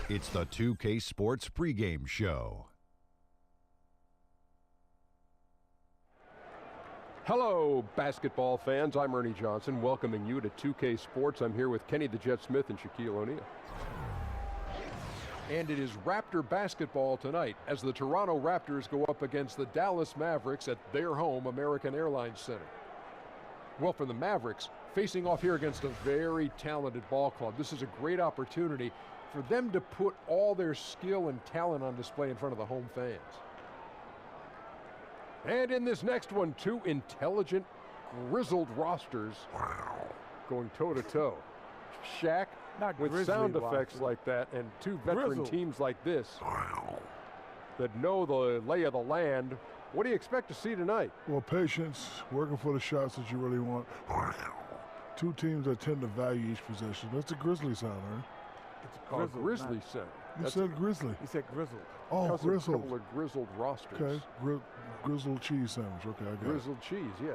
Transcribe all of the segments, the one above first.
It's the 2K Sports pregame show. Hello, basketball fans. I'm Ernie Johnson, welcoming you to 2K Sports. I'm here with Kenny the Jet Smith and Shaquille O'Neal. And it is Raptor basketball tonight as the Toronto Raptors go up against the Dallas Mavericks at their home, American Airlines Center. Well, for the Mavericks, facing off here against a very talented ball club, this is a great opportunity for them to put all their skill and talent on display in front of the home fans. And in this next one, two intelligent, grizzled rosters going toe-to-toe. Shaq, with sound effects like that, and two veteran teams like this that know the lay of the land. What do you expect to see tonight? Well, patience, working for the shots that you really want. Two teams that tend to value each possession. That's a Grizzly sound, right? It's a Grizzly sound. You said Grizzly. He said grizzled. Oh, grizzled. A couple of grizzled rosters. Okay, grizzled cheese sandwich. Okay, I got grizzled cheese, yeah.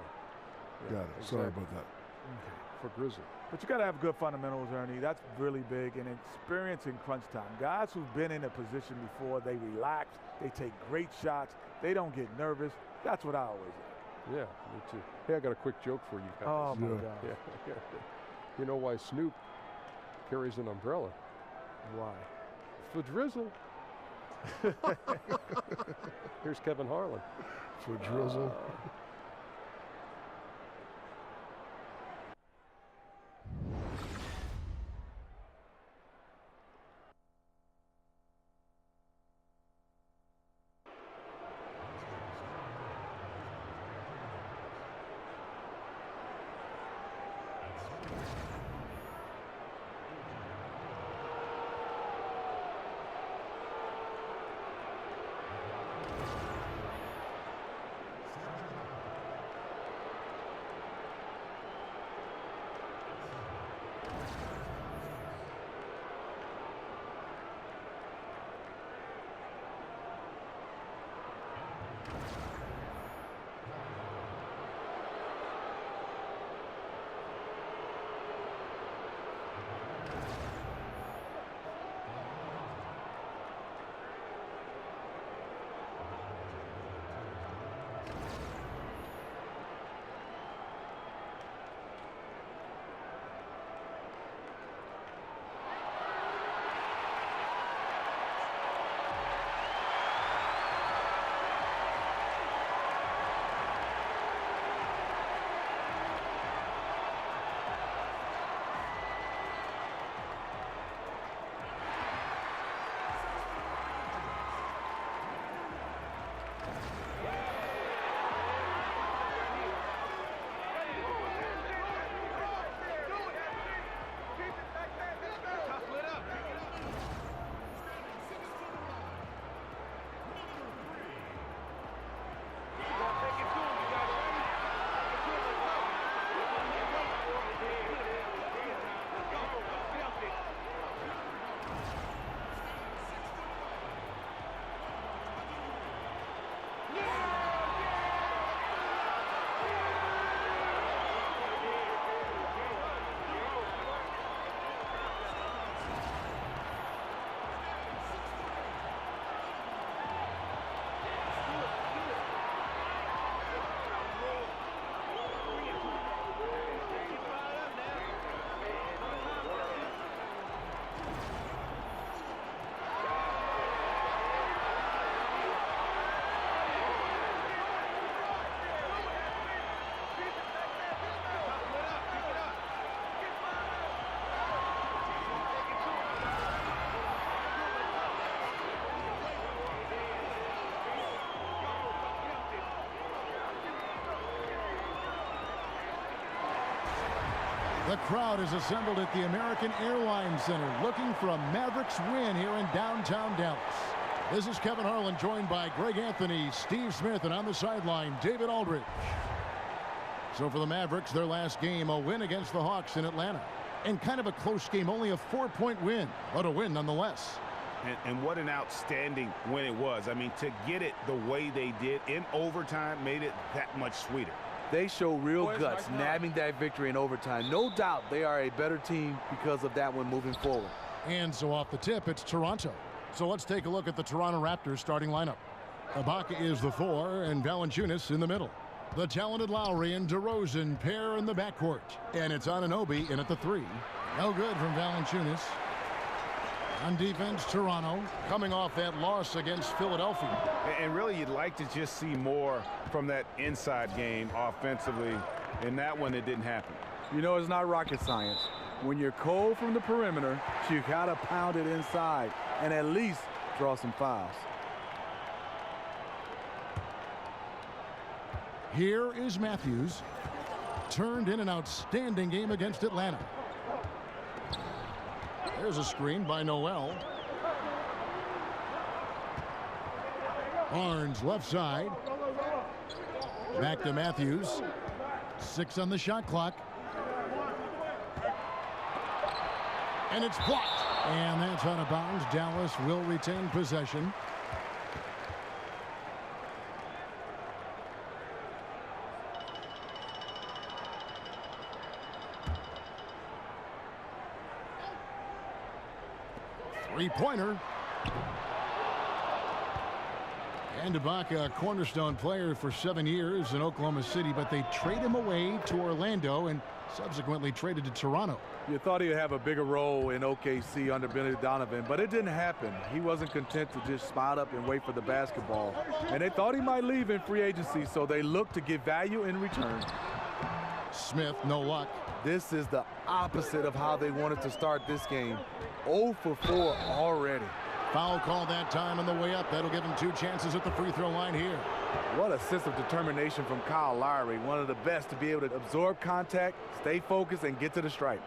Got it. Exactly. Sorry about that. Okay. For grizzled. But you got to have good fundamentals, Ernie. That's really big, and experience in crunch time. Guys who've been in a position before, they relax, they take great shots, they don't get nervous. That's what I always like. Yeah, me too. Hey, I got a quick joke for you guys. Oh, my God. Yeah. You know why Snoop carries an umbrella? Why? For drizzle. Here's Kevin Harlan. For drizzle. The crowd is assembled at the American Airlines Center looking for a Mavericks win here in downtown Dallas. This is Kevin Harlan, joined by Greg Anthony, Steve Smith, and on the sideline, David Aldridge. So for the Mavericks, their last game, a win against the Hawks in Atlanta. And kind of a close game, only a 4-point win, but a win nonetheless. And what an outstanding win it was. I mean, to get it the way they did in overtime made it that much sweeter. They show real guts, nabbing that victory in overtime. No doubt they are a better team because of that one moving forward. And so off the tip, it's Toronto. So let's take a look at the Toronto Raptors starting lineup. Ibaka is the 4 and Valanciunas in the middle. The talented Lowry and DeRozan pair in the backcourt. And it's Anunoby in at the 3. No good from Valanciunas. On defense, Toronto coming off that loss against Philadelphia. And really, you'd like to just see more from that inside game offensively. In that one, it didn't happen. You know, it's not rocket science. When you're cold from the perimeter, you got to pound it inside and at least draw some fouls. Here is Matthews. Turned in an outstanding game against Atlanta. There's a screen by Noel. Barnes left side. Back to Matthews. 6 on the shot clock. And it's blocked. And that's out of bounds. Dallas will retain possession. Three-pointer. And Ibaka, a cornerstone player for 7 years in Oklahoma City, but they trade him away to Orlando and subsequently traded to Toronto. You thought he would have a bigger role in OKC under Billy Donovan, but it didn't happen. He wasn't content to just spot up and wait for the basketball. And they thought he might leave in free agency, so they looked to get value in return. Smith, no luck. This is the opposite of how they wanted to start this game. 0 for 4 already. Foul call that time on the way up. That'll give him 2 chances at the free throw line here. What a sense of determination from Kyle Lowry. One of the best to be able to absorb contact, stay focused, and get to the stripe.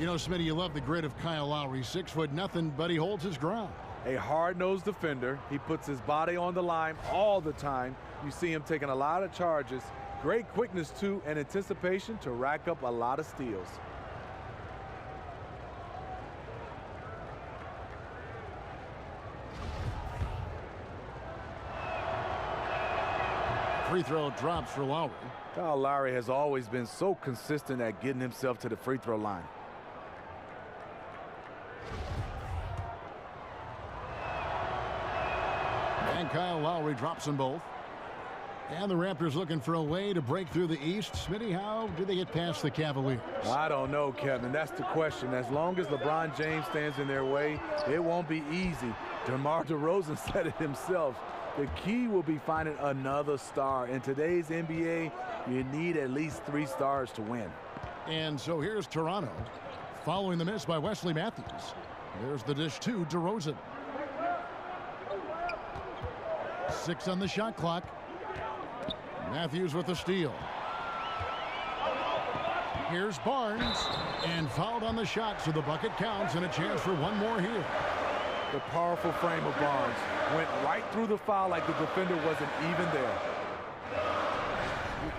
You know, Smitty, you love the grit of Kyle Lowry. 6 foot nothing, but he holds his ground. A hard-nosed defender. He puts his body on the line all the time. You see him taking a lot of charges. Great quickness, too, and anticipation to rack up a lot of steals. Free throw drops for Lowry. Kyle Lowry has always been so consistent at getting himself to the free throw line. And Kyle Lowry drops them both. And the Raptors looking for a way to break through the East. Smitty, how do they get past the Cavaliers? I don't know, Kevin. That's the question. As long as LeBron James stands in their way, it won't be easy. DeMar DeRozan said it himself. The key will be finding another star. In today's NBA, you need at least 3 stars to win. And so here's Toronto, following the miss by Wesley Matthews. There's the dish to DeRozan. 6 on the shot clock. Matthews with the steal. Here's Barnes, and fouled on the shot, so the bucket counts, and a chance for one more here. The powerful frame of Barnes went right through the foul like the defender wasn't even there.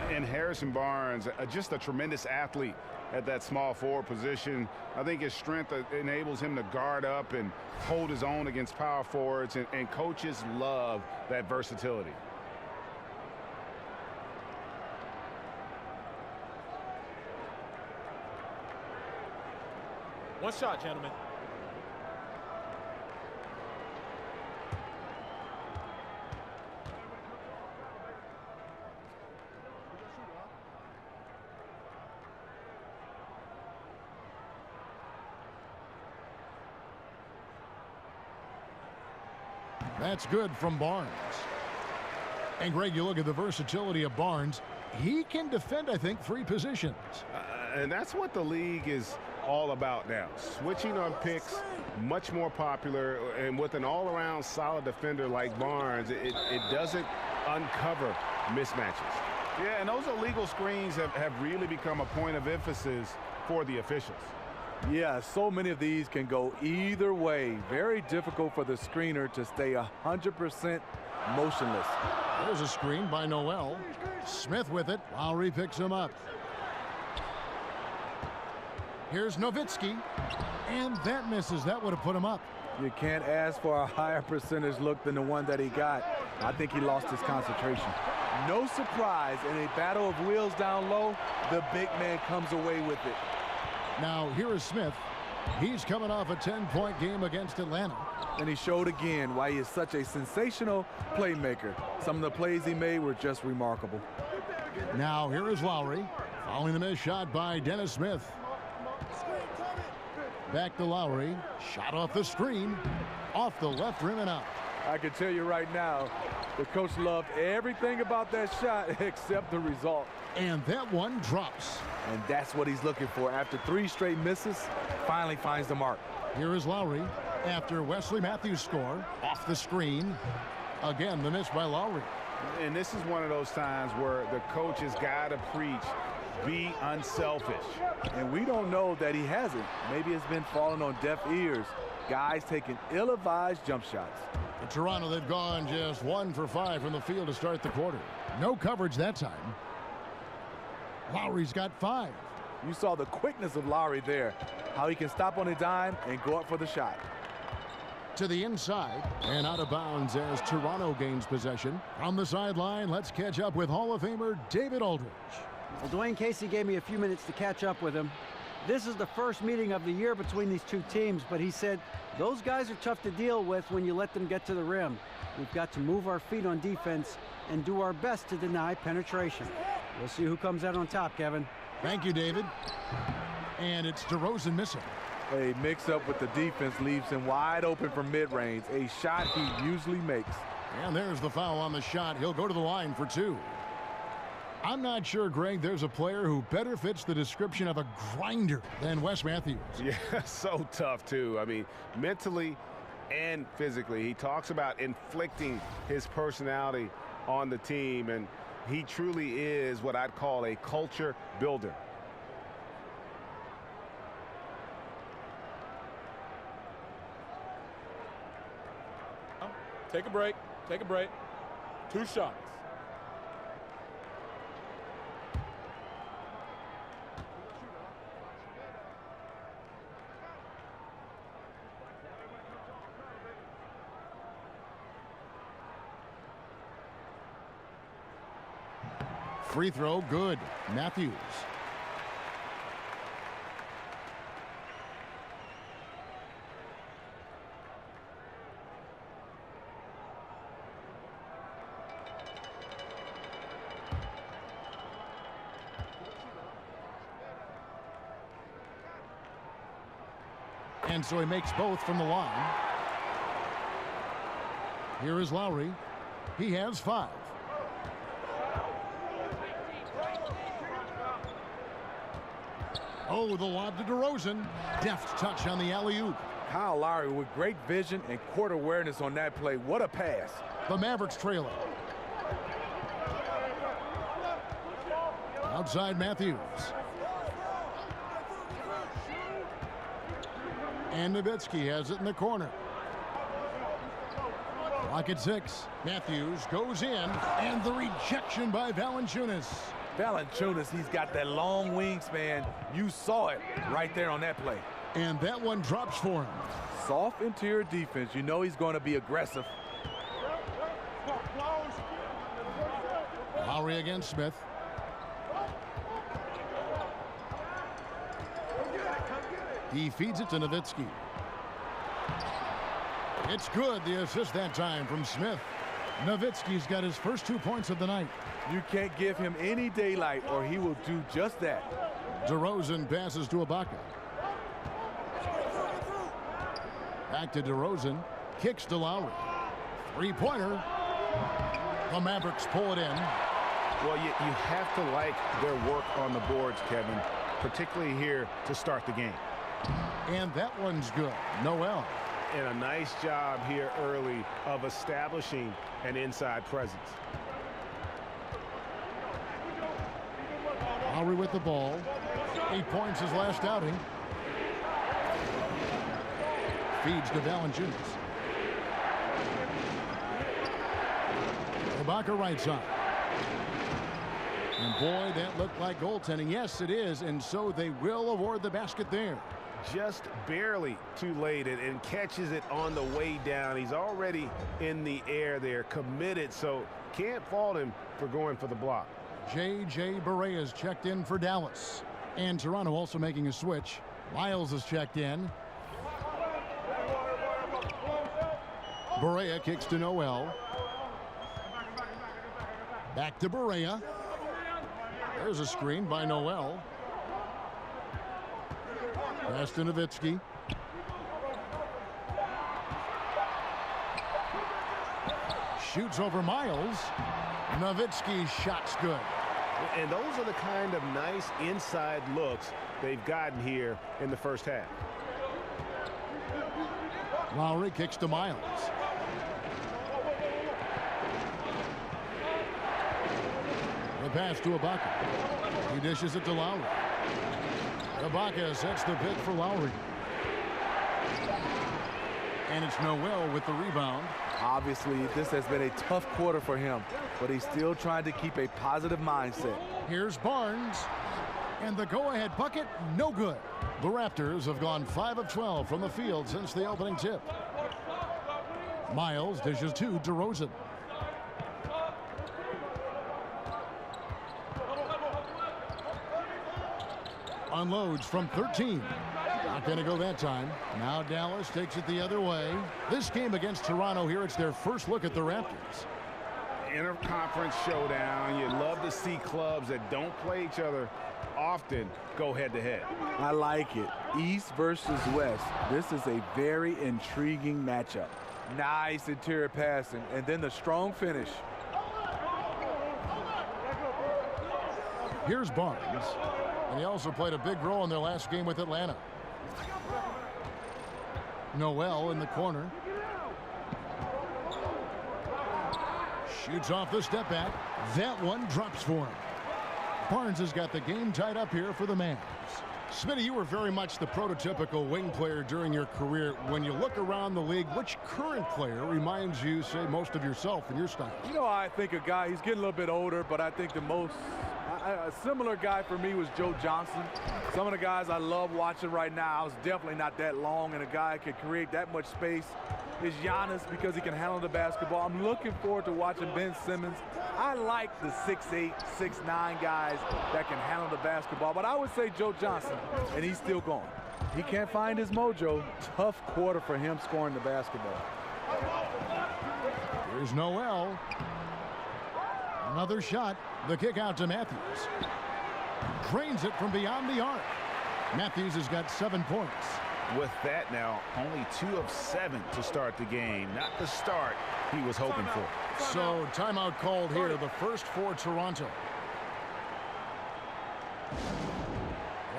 And Harrison Barnes, just a tremendous athlete at that small forward position. I think his strength enables him to guard up and hold his own against power forwards, and coaches love that versatility. One shot, gentlemen. That's good from Barnes. And Greg, you look at the versatility of Barnes. He can defend, I think, 3 positions. And that's what the league is all about now. Switching on picks, much more popular, and with an all-around solid defender like Barnes, it doesn't uncover mismatches. Yeah, and those illegal screens have really become a point of emphasis for the officials. Yeah, so many of these can go either way. Very difficult for the screener to stay 100% motionless. There's a screen by Noel. Smith with it. Lowry picks him up. Here's Nowitzki, and that misses. That would have put him up. You can't ask for a higher percentage look than the one that he got. I think he lost his concentration. No surprise, in a battle of wheels down low, the big man comes away with it. Now here is Smith. He's coming off a 10-point game against Atlanta. And he showed again why he is such a sensational playmaker. Some of the plays he made were just remarkable. Now here is Lowry, following the missed shot by Dennis Smith. Back to Lowry, shot off the screen, off the left rim and out. I can tell you right now, the coach loved everything about that shot except the result. And that one drops. And that's what he's looking for. After 3 straight misses, finally finds the mark. Here is Lowry after Wesley Matthews' score, off the screen. Again, the miss by Lowry. And this is one of those times where the coach has got to preach, be unselfish. And we don't know that he hasn't. Maybe it's been falling on deaf ears. Guys taking ill-advised jump shots. In Toronto, they've gone just 1 for 5 from the field to start the quarter. No coverage that time. Lowry's got 5. You saw the quickness of Lowry there, how he can stop on a dime and go up for the shot. To the inside and out of bounds as Toronto gains possession. On the sideline, let's catch up with Hall of Famer David Aldridge. Well, Dwayne Casey gave me a few minutes to catch up with him. This is the first meeting of the year between these two teams, but he said those guys are tough to deal with when you let them get to the rim. We've got to move our feet on defense and do our best to deny penetration. We'll see who comes out on top, Kevin. Thank you, David. And it's DeRozan missing. A mix-up with the defense leaves him wide open for mid-range, a shot he usually makes. And there's the foul on the shot. He'll go to the line for 2. I'm not sure, Greg, there's a player who better fits the description of a grinder than Wes Matthews. Yeah, so tough, too. I mean, mentally and physically. He talks about inflicting his personality on the team, and he truly is what I'd call a culture builder. Take a break. Take a break. 2 shots. Free throw, good. Matthews. And so he makes both from the line. Here is Lowry. He has 5. Oh, the lob to DeRozan. Deft touch on the alley-oop. Kyle Lowry with great vision and court awareness on that play. What a pass. The Mavericks trailing. Outside Matthews. And Nowitzki has it in the corner. Clock at 6. Matthews goes in, and the rejection by Valanciunas. Valanciunas, he's got that long wingspan. You saw it right there on that play. And that one drops for him. Soft interior defense. You know he's going to be aggressive. Lowry against Smith. He feeds it to Nowitzki. It's good, the assist that time from Smith. Nowitzki's got his first 2 points of the night. You can't give him any daylight or he will do just that. DeRozan passes to Ibaka. Back to DeRozan. Kicks to Lowry. 3-pointer. The Mavericks pull it in. Well, you have to like their work on the boards, Kevin, particularly here to start the game. And that one's good. Noel. And a nice job here early of establishing an inside presence. Lowry with the ball. 8 points his last outing. Feeds to Valanciunas. Ibaka right side. And boy, that looked like goaltending. Yes, it is. And so they will award the basket there. just barely too late and catches it on the way down. He's already in the air there, committed, so can't fault him for going for the block. J.J. Barea is checked in for Dallas. And Toronto also making a switch. Miles is checked in. Barea kicks to Noel. Back to Barea. There's a screen by Noel. Pass to Nowitzki. Shoots over Miles. Nowitzki's shot's good. And those are the kind of nice inside looks they've gotten here in the first half. Lowry kicks to Miles. The pass to Ibaka. He dishes it to Lowry. Ibaka sets the pick for Lowry. And it's Noel with the rebound. Obviously, this has been a tough quarter for him, but he's still trying to keep a positive mindset. Here's Barnes. And the go-ahead bucket, no good. The Raptors have gone 5 of 12 from the field since the opening tip. Miles dishes to DeRozan. Unloads from 13. Not going to go that time. Now Dallas takes it the other way. This game against Toronto here, it's their first look at the Raptors. Interconference showdown. You love to see clubs that don't play each other often go head-to-head. I like it. East versus West. This is a very intriguing matchup. Nice interior passing, and then the strong finish. Here's Barnes. And he also played a big role in their last game with Atlanta. Noel in the corner. Shoots off the step back. That one drops for him. Barnes has got the game tied up here for the Mavs. Smitty, you were very much the prototypical wing player during your career. When you look around the league, which current player reminds you, say, most of yourself and your style? You know, I think a guy, he's getting a little bit older, but I think the most, a similar guy for me was Joe Johnson. Some of the guys I love watching right now, I was definitely not that long, and a guy can create that much space is Giannis because he can handle the basketball. I'm looking forward to watching Ben Simmons. I like the 6'8", 6'9" guys that can handle the basketball, but I would say Joe Johnson, and he's still going. He can't find his mojo. Tough quarter for him scoring the basketball. Here's Noel. Another shot. The kick out to Matthews. Drains it from beyond the arc. Matthews has got 7 points. With that now, only 2 of 7 to start the game. Not the start he was hoping for. So timeout called here, the first for Toronto.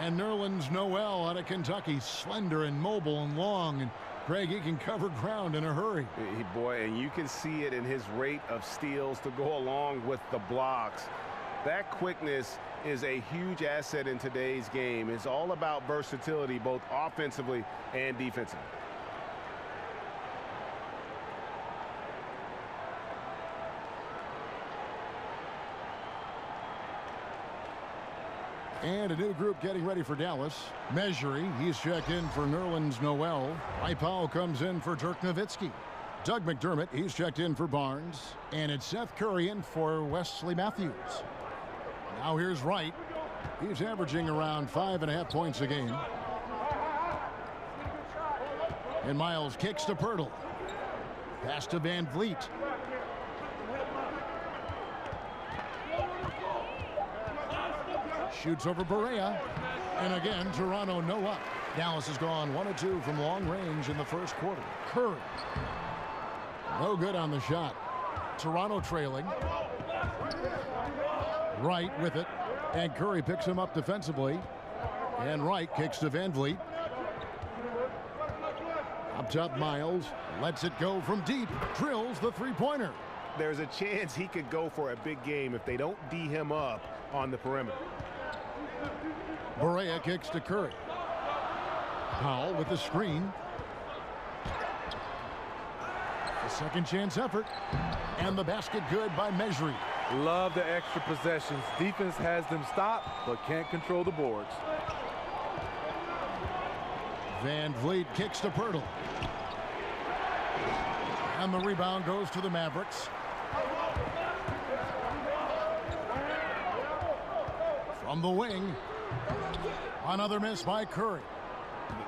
And Nerlens Noel out of Kentucky, slender and mobile and long. And Greg, he can cover ground in a hurry. Boy, and you can see it in his rate of steals to go along with the blocks. That quickness is a huge asset in today's game. It's all about versatility, both offensively and defensively. And a new group getting ready for Dallas. Measury, he's checked in for Nerlens Noel. Powell comes in for Dirk Nowitzki. Doug McDermott, he's checked in for Barnes. And it's Seth Curry in for Wesley Matthews. Now here's Wright. He's averaging around 5.5 points a game. And Miles kicks to Pirtle. Pass to Van Vliet. Shoots over Barea. And again, Toronto no up. Dallas has gone 1 of 2 from long range in the first quarter. Curry. No good on the shot. Toronto trailing. Wright with it. And Curry picks him up defensively. And Wright kicks to Van Vliet. Up top, Miles lets it go from deep. Drills the three-pointer. There's a chance he could go for a big game if they don't D him up on the perimeter. Barea kicks to Curry. Powell with the screen. A second chance effort. And the basket good by Measury. Love the extra possessions. Defense has them stopped, but can't control the boards. Van Vliet kicks to Pirtle. And the rebound goes to the Mavericks. From the wing, another miss by Curry.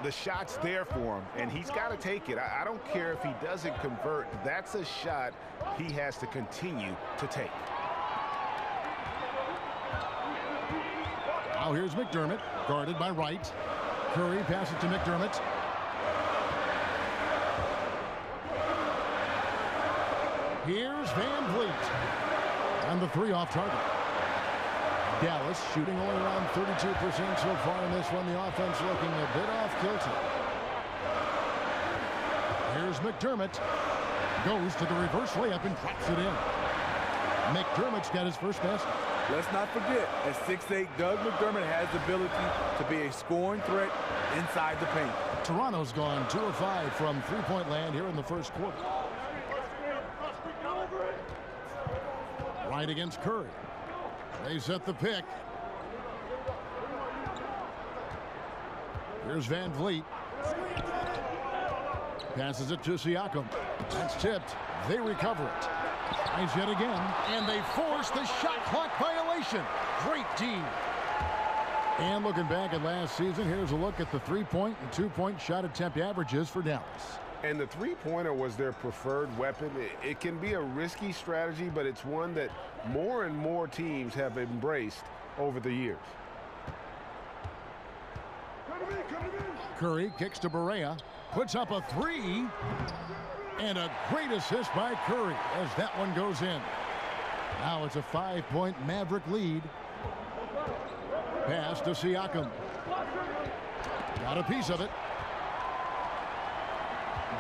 The shot's there for him, and he's got to take it. I don't care if he doesn't convert. That's a shot he has to continue to take. Now here's McDermott, guarded by Wright. Curry passes to McDermott. Here's Van Vliet. And the three off target. Dallas shooting only around 32% so far in this one. The offense looking a bit off kilter. Here's McDermott. Goes to the reverse layup and drops it in. McDermott's got his first basket. Let's not forget, at 6'8", Doug McDermott has the ability to be a scoring threat inside the paint. Toronto's gone 2 of 5 from three-point land here in the first quarter. Right against Curry. They set the pick. Here's Van Vliet. Passes it to Siakam. That's tipped. They recover it. Tries yet again. And they force the shot clock violation. Great team. And looking back at last season, here's a look at the 3-point and 2-point shot attempt averages for Dallas. And the three-pointer was their preferred weapon. It can be a risky strategy, but it's one that more and more teams have embraced over the years. Curry kicks to Barea, puts up a three, and a great assist by Curry as that one goes in. Now it's a 5-point Maverick lead. Pass to Siakam. Got a piece of it.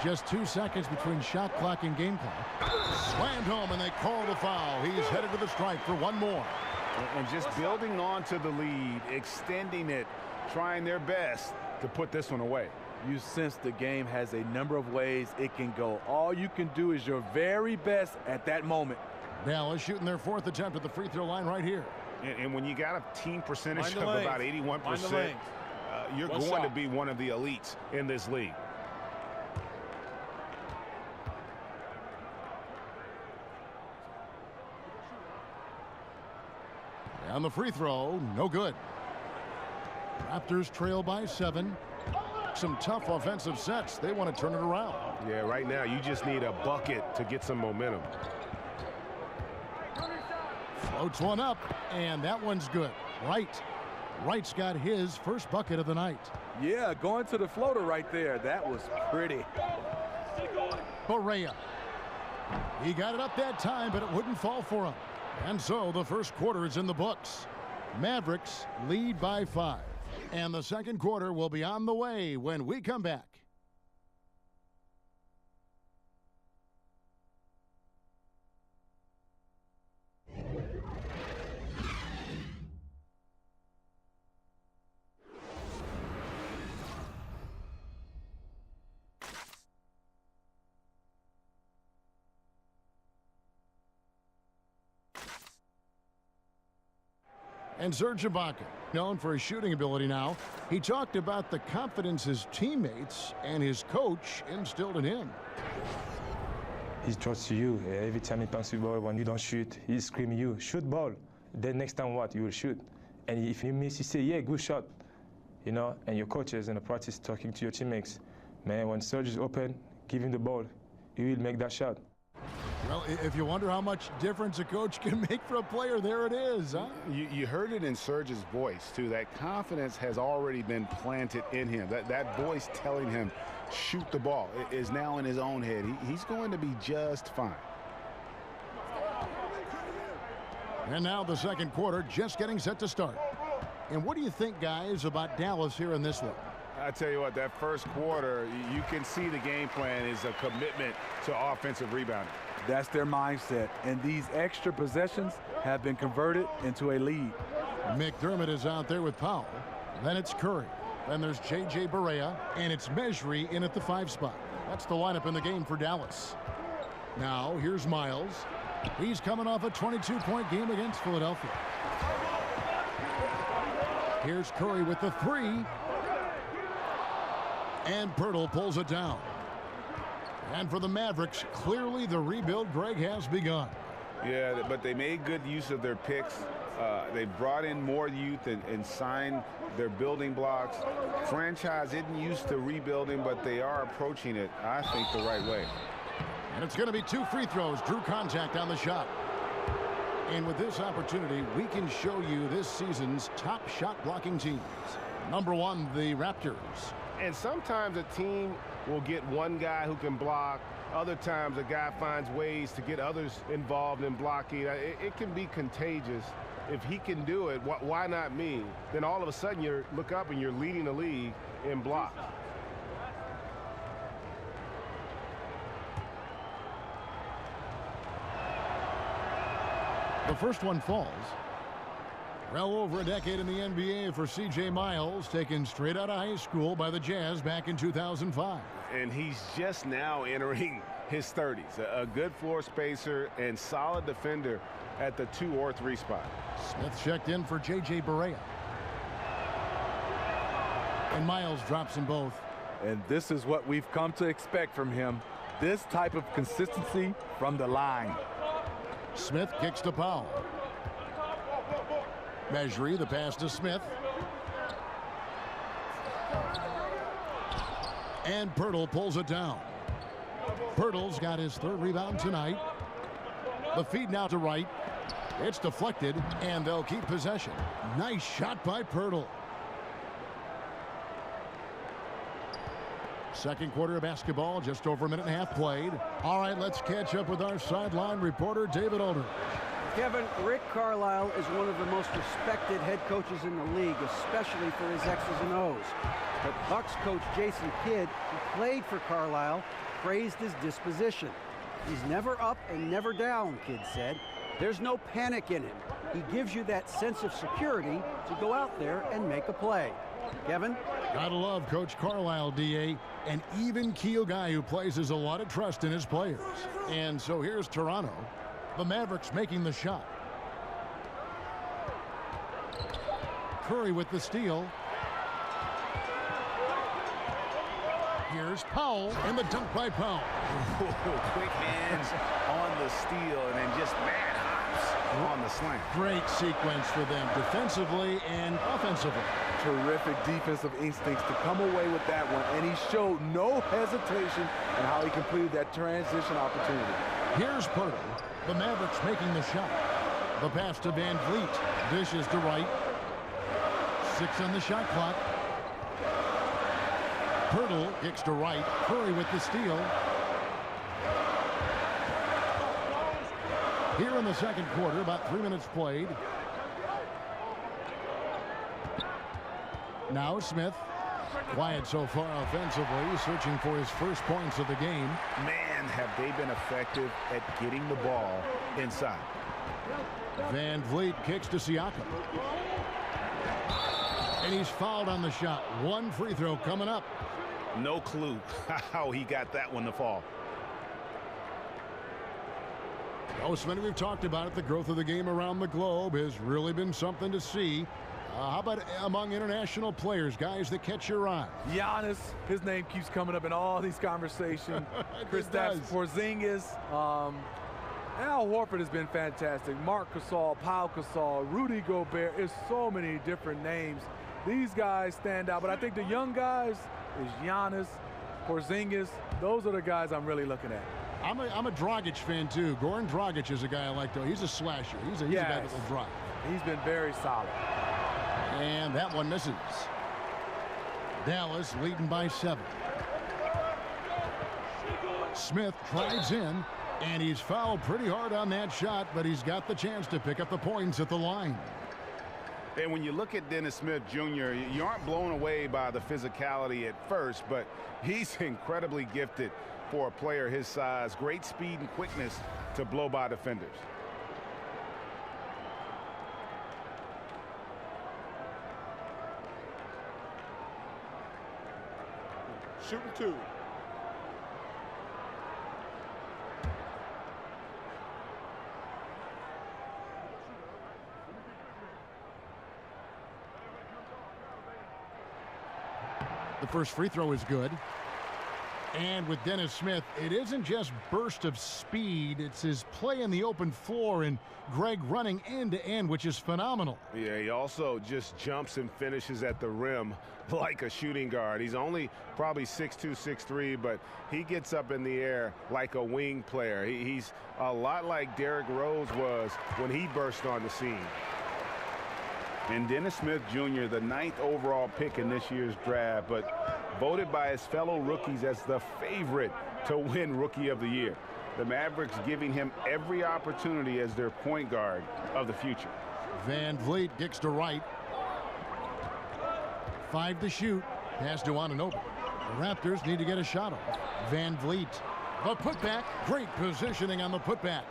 Just 2 seconds between shot clock and game clock. Slammed home, and they call the foul. He's headed to the strike for one more. And just building on to the lead, extending it, trying their best to put this one away. You sense the game has a number of ways it can go. All you can do is your very best at that moment. Dallas shooting their 4th attempt at the free throw line right here. And when you got a team percentage of about 81%, you're going to be one of the elites in this league. On the free throw, no good. Raptors trail by 7. Some tough offensive sets. They want to turn it around. Yeah, right now you just need a bucket to get some momentum. Floats one up, and that one's good. Wright's got his first bucket of the night. Yeah, going to the floater right there. That was pretty. Barea. He got it up that time, but it wouldn't fall for him. And so the first quarter is in the books. Mavericks lead by 5. And the second quarter will be on the way when we come back. And Serge Ibaka, known for his shooting ability now, he talked about the confidence his teammates and his coach instilled in him. He trusts you. Every time he passes the ball, when you don't shoot, he's screaming you, shoot ball. Then next time what? You will shoot. And if you miss, you say, yeah, good shot. You know, and your coaches in the practice talking to your teammates. Man, when Serge is open, give him the ball. He will make that shot. Well, if you wonder how much difference a coach can make for a player, there it is, huh? You heard it in Serge's voice, too. That confidence has already been planted in him. That voice telling him, shoot the ball, is now in his own head. He's going to be just fine. And now the second quarter just getting set to start. And what do you think, guys, about Dallas here in this one? I tell you what, that first quarter, you can see the game plan is a commitment to offensive rebounding. That's their mindset, and these extra possessions have been converted into a lead. McDermott is out there with Powell. Then it's Curry. Then there's J.J. Barea, and it's Mejri in at the 5 spot. That's the lineup in the game for Dallas. Now, here's Miles. He's coming off a 22-point game against Philadelphia. Here's Curry with the 3. And Pirtle pulls it down. And for the Mavericks, clearly the rebuild, Greg, has begun. Yeah, but they made good use of their picks. They brought in more youth and signed their building blocks. Franchise isn't used to rebuilding, but they are approaching it, I think, the right way. And it's going to be 2 free throws. Drew contact on the shot. And with this opportunity, we can show you this season's top shot blocking teams. Number 1, the Raptors. And sometimes a team will get one guy who can block. Other times a guy finds ways to get others involved in blocking. It can be contagious. If he can do it, why not me? Then all of a sudden you look up and you're leading the league in blocks. The first one falls. Well over a decade in the NBA for C.J. Miles, taken straight out of high school by the Jazz back in 2005. And he's just now entering his 30s. A good floor spacer and solid defender at the 2 or 3 spot. Smith checked in for J.J. Barea. And Miles drops them both. And this is what we've come to expect from him. This type of consistency from the line. Smith kicks to Powell. Mejri, the pass to Smith. And Pirtle pulls it down. Pirtle's got his 3rd rebound tonight. The feed now to Wright. It's deflected, and they'll keep possession. Nice shot by Pirtle. Second quarter of basketball, just over a minute and a half played. All right, let's catch up with our sideline reporter, David Aldridge. Kevin, Rick Carlisle is one of the most respected head coaches in the league, especially for his X's and O's. But Bucks coach Jason Kidd, who played for Carlisle, praised his disposition. He's never up and never down, Kidd said. There's no panic in him. He gives you that sense of security to go out there and make a play. Kevin? Gotta love Coach Carlisle, D.A., an even-keel guy who places a lot of trust in his players. And so here's Toronto. The Mavericks making the shot. Curry with the steal. Here's Powell, and the dunk by Powell. Quick hands on the steal, and then just mad hops on the slant. Great sequence for them, defensively and offensively. Terrific defensive instincts to come away with that one, and he showed no hesitation in how he completed that transition opportunity. Here's Pirtle. The Mavericks making the shot. The pass to Van Vliet. Dishes to Wright. 6 on the shot clock. Pirtle kicks to Wright. Curry with the steal. Here in the second quarter, about 3 minutes played. Now Smith. Quiet so far offensively, searching for his first points of the game. Man, have they been effective at getting the ball inside. Van Vliet kicks to Siakam. And he's fouled on the shot. 1 free throw coming up. No clue how he got that one to fall. Oh, Smitty, we've talked about it. The growth of the game around the globe has really been something to see. How about among international players, guys that catch your eye? Giannis, his name keeps coming up in all these conversations. Kristaps Porzingis. Al Horford has been fantastic. Marc Gasol, Pau Gasol, Rudy Gobert. There's so many different names. These guys stand out, but I think the young guys is Giannis, Porzingis. Those are the guys I'm really looking at. I'm a Dragic fan, too. Goran Dragic is a guy I like, though. He's a slasher. He's a guy that will drive. He's been very solid. And that one misses. Dallas leading by 7. Smith drives in, and he's fouled pretty hard on that shot, but he's got the chance to pick up the points at the line. And when you look at Dennis Smith Jr., you aren't blown away by the physicality at first, but he's incredibly gifted for a player his size. Great speed and quickness to blow by defenders. Shooting 2. The first free throw is good. And with Dennis Smith, it isn't just burst of speed, it's his play in the open floor and Greg running end to end, which is phenomenal. Yeah, he also just jumps and finishes at the rim like a shooting guard. He's only probably 6'2", 6'3", but he gets up in the air like a wing player. He's a lot like Derrick Rose was when he burst on the scene. And Dennis Smith Jr., the 9th overall pick in this year's draft, but voted by his fellow rookies as the favorite to win Rookie of the Year. The Mavericks giving him every opportunity as their point guard of the future. Van Vliet kicks to right. 5 to shoot. Pass to Anunoby. The Raptors need to get a shot off. Van Vliet. The putback. Great positioning on the putback.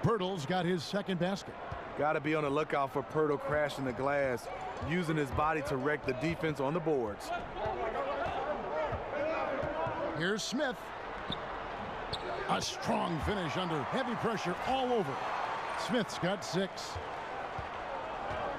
Pirtle's got his second basket. Got to be on the lookout for Pirtle crashing the glass, using his body to wreck the defense on the boards. Here's Smith. A strong finish under heavy pressure all over. Smith's got 6.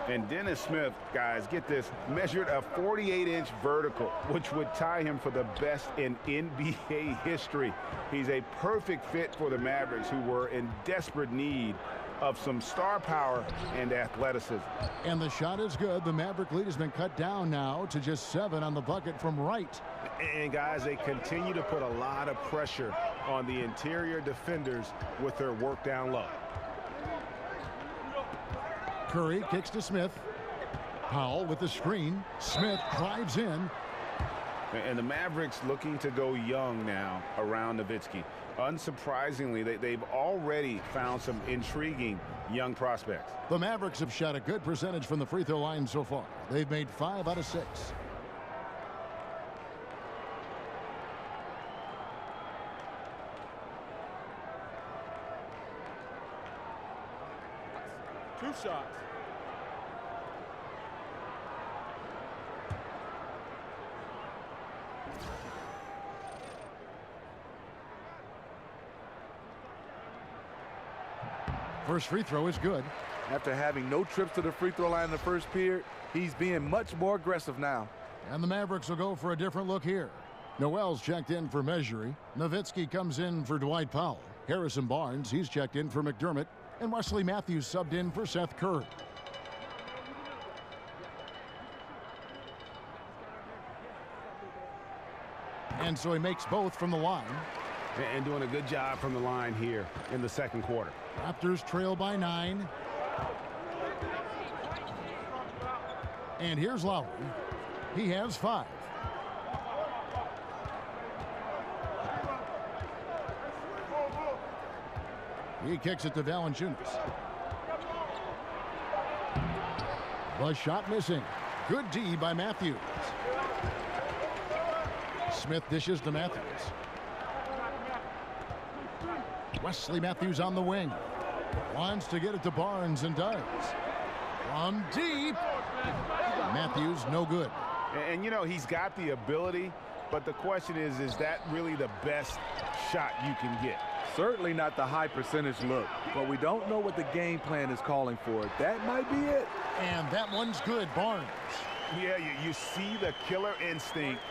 And Dennis Smith, guys, get this, measured a 48-inch vertical, which would tie him for the best in NBA history. He's a perfect fit for the Mavericks, who were in desperate need of some star power and athleticism. And the shot is good. The Maverick lead has been cut down now to just 7 on the bucket from right. And guys, they continue to put a lot of pressure on the interior defenders with their work down low. Curry kicks to Smith. Powell with the screen. Smith drives in. And the Mavericks looking to go young now around Nowitzki. Unsurprisingly, they've already found some intriguing young prospects. The Mavericks have shot a good percentage from the free throw line so far. They've made 5 out of 6. Two shots. First free throw is good. After having no trips to the free throw line in the first period, he's being much more aggressive now. And the Mavericks will go for a different look here. Noel's checked in for Measury. Nowitzki comes in for Dwight Powell. Harrison Barnes, he's checked in for McDermott. And Wesley Matthews subbed in for Seth Curry. And so he makes both from the line. And doing a good job from the line here in the second quarter. Raptors trail by 9. And here's Lowry. He has 5. He kicks it to Valanciunas. The shot missing. Good D by Matthews. Smith dishes to Matthews. Wesley Matthews on the wing. Wants to get it to Barnes and does. From deep. Matthews no good. And you know, he's got the ability, but the question is that really the best shot you can get? Certainly not the high percentage look, but we don't know what the game plan is calling for. That might be it. And that one's good, Barnes. Yeah, you see the killer instinct.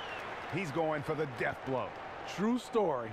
He's going for the death blow. True story.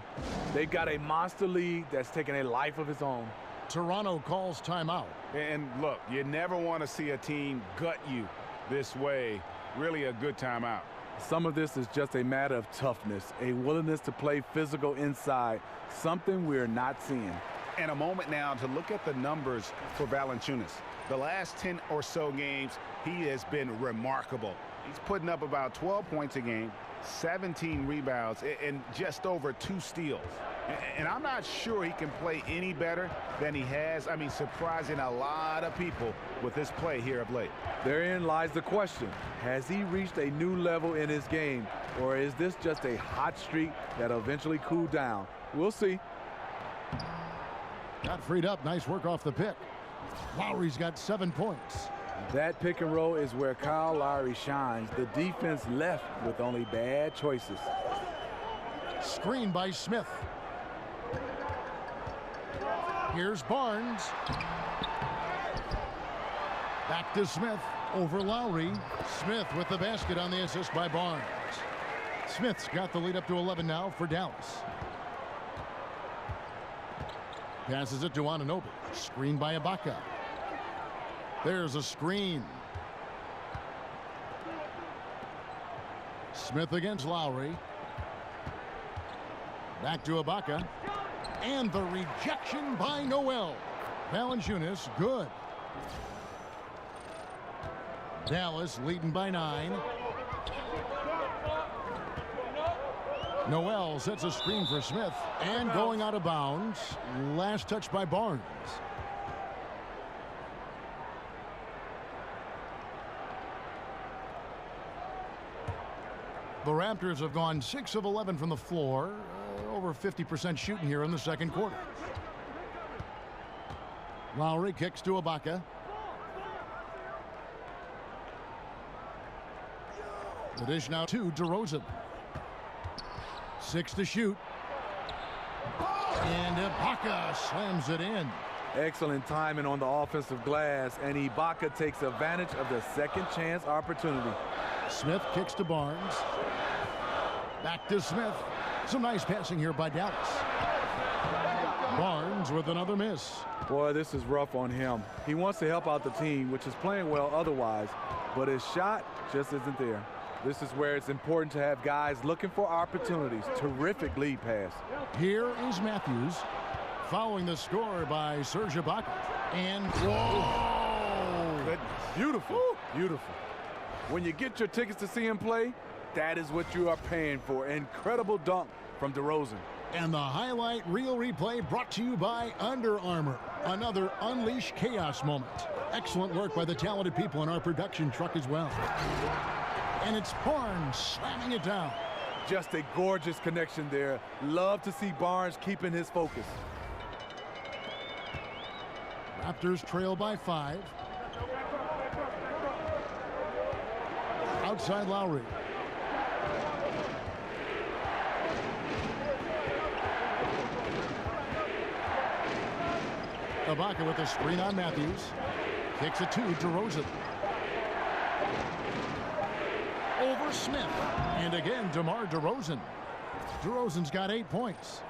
They got a monster lead that's taking a life of its own. Toronto calls timeout. And look, you never want to see a team gut you this way. Really a good timeout. Some of this is just a matter of toughness, a willingness to play physical inside, something we're not seeing. And a moment now to look at the numbers for Valanciunas. The last 10 or so games, he has been remarkable. He's putting up about 12 points a game, 17 rebounds, and just over 2 steals. And I'm not sure he can play any better than he has. I mean, surprising a lot of people with this play here of late. Therein lies the question. Has he reached a new level in his game, or is this just a hot streak that'll eventually cool down? We'll see. Got freed up. Nice work off the pick. Lowry's got 7 points. That pick and roll is where Kyle Lowry shines. The defense left with only bad choices. Screen by Smith. Here's Barnes. Back to Smith over Lowry. Smith with the basket on the assist by Barnes. Smith's got the lead up to 11 now for Dallas. Passes it to Anunoby. Screen by Ibaka. There's a screen. Smith against Lowry. Back to Ibaka. And the rejection by Noel. Valanciunas, good. Dallas leading by 9. Noel sets a screen for Smith. And going out of bounds. Last touch by Barnes. The Raptors have gone 6 of 11 from the floor. Over 50% shooting here in the second quarter. Lowry kicks to Ibaka. The dish now to DeRozan. 6 to shoot. And Ibaka slams it in. Excellent timing on the offensive glass, and Ibaka takes advantage of the second chance opportunity. Smith kicks to Barnes. Back to Smith. Some nice passing here by Dallas. Barnes with another miss. Boy, this is rough on him. He wants to help out the team, which is playing well otherwise, but his shot just isn't there. This is where it's important to have guys looking for opportunities. Terrific lead pass. Here is Matthews following the score by Serge Ibaka. And whoa! Goodness. Beautiful. Beautiful. When you get your tickets to see him play, that is what you are paying for. Incredible dunk from DeRozan. And the highlight reel replay brought to you by Under Armour. Another Unleash Chaos moment. Excellent work by the talented people in our production truck as well. And it's Barnes slamming it down. Just a gorgeous connection there. Love to see Barnes keeping his focus. Raptors trail by 5. Outside Lowry. Ibaka with the screen on Matthews. Kicks it to DeRozan. Over Smith. And again, DeMar DeRozan. DeRozan's got 8 points.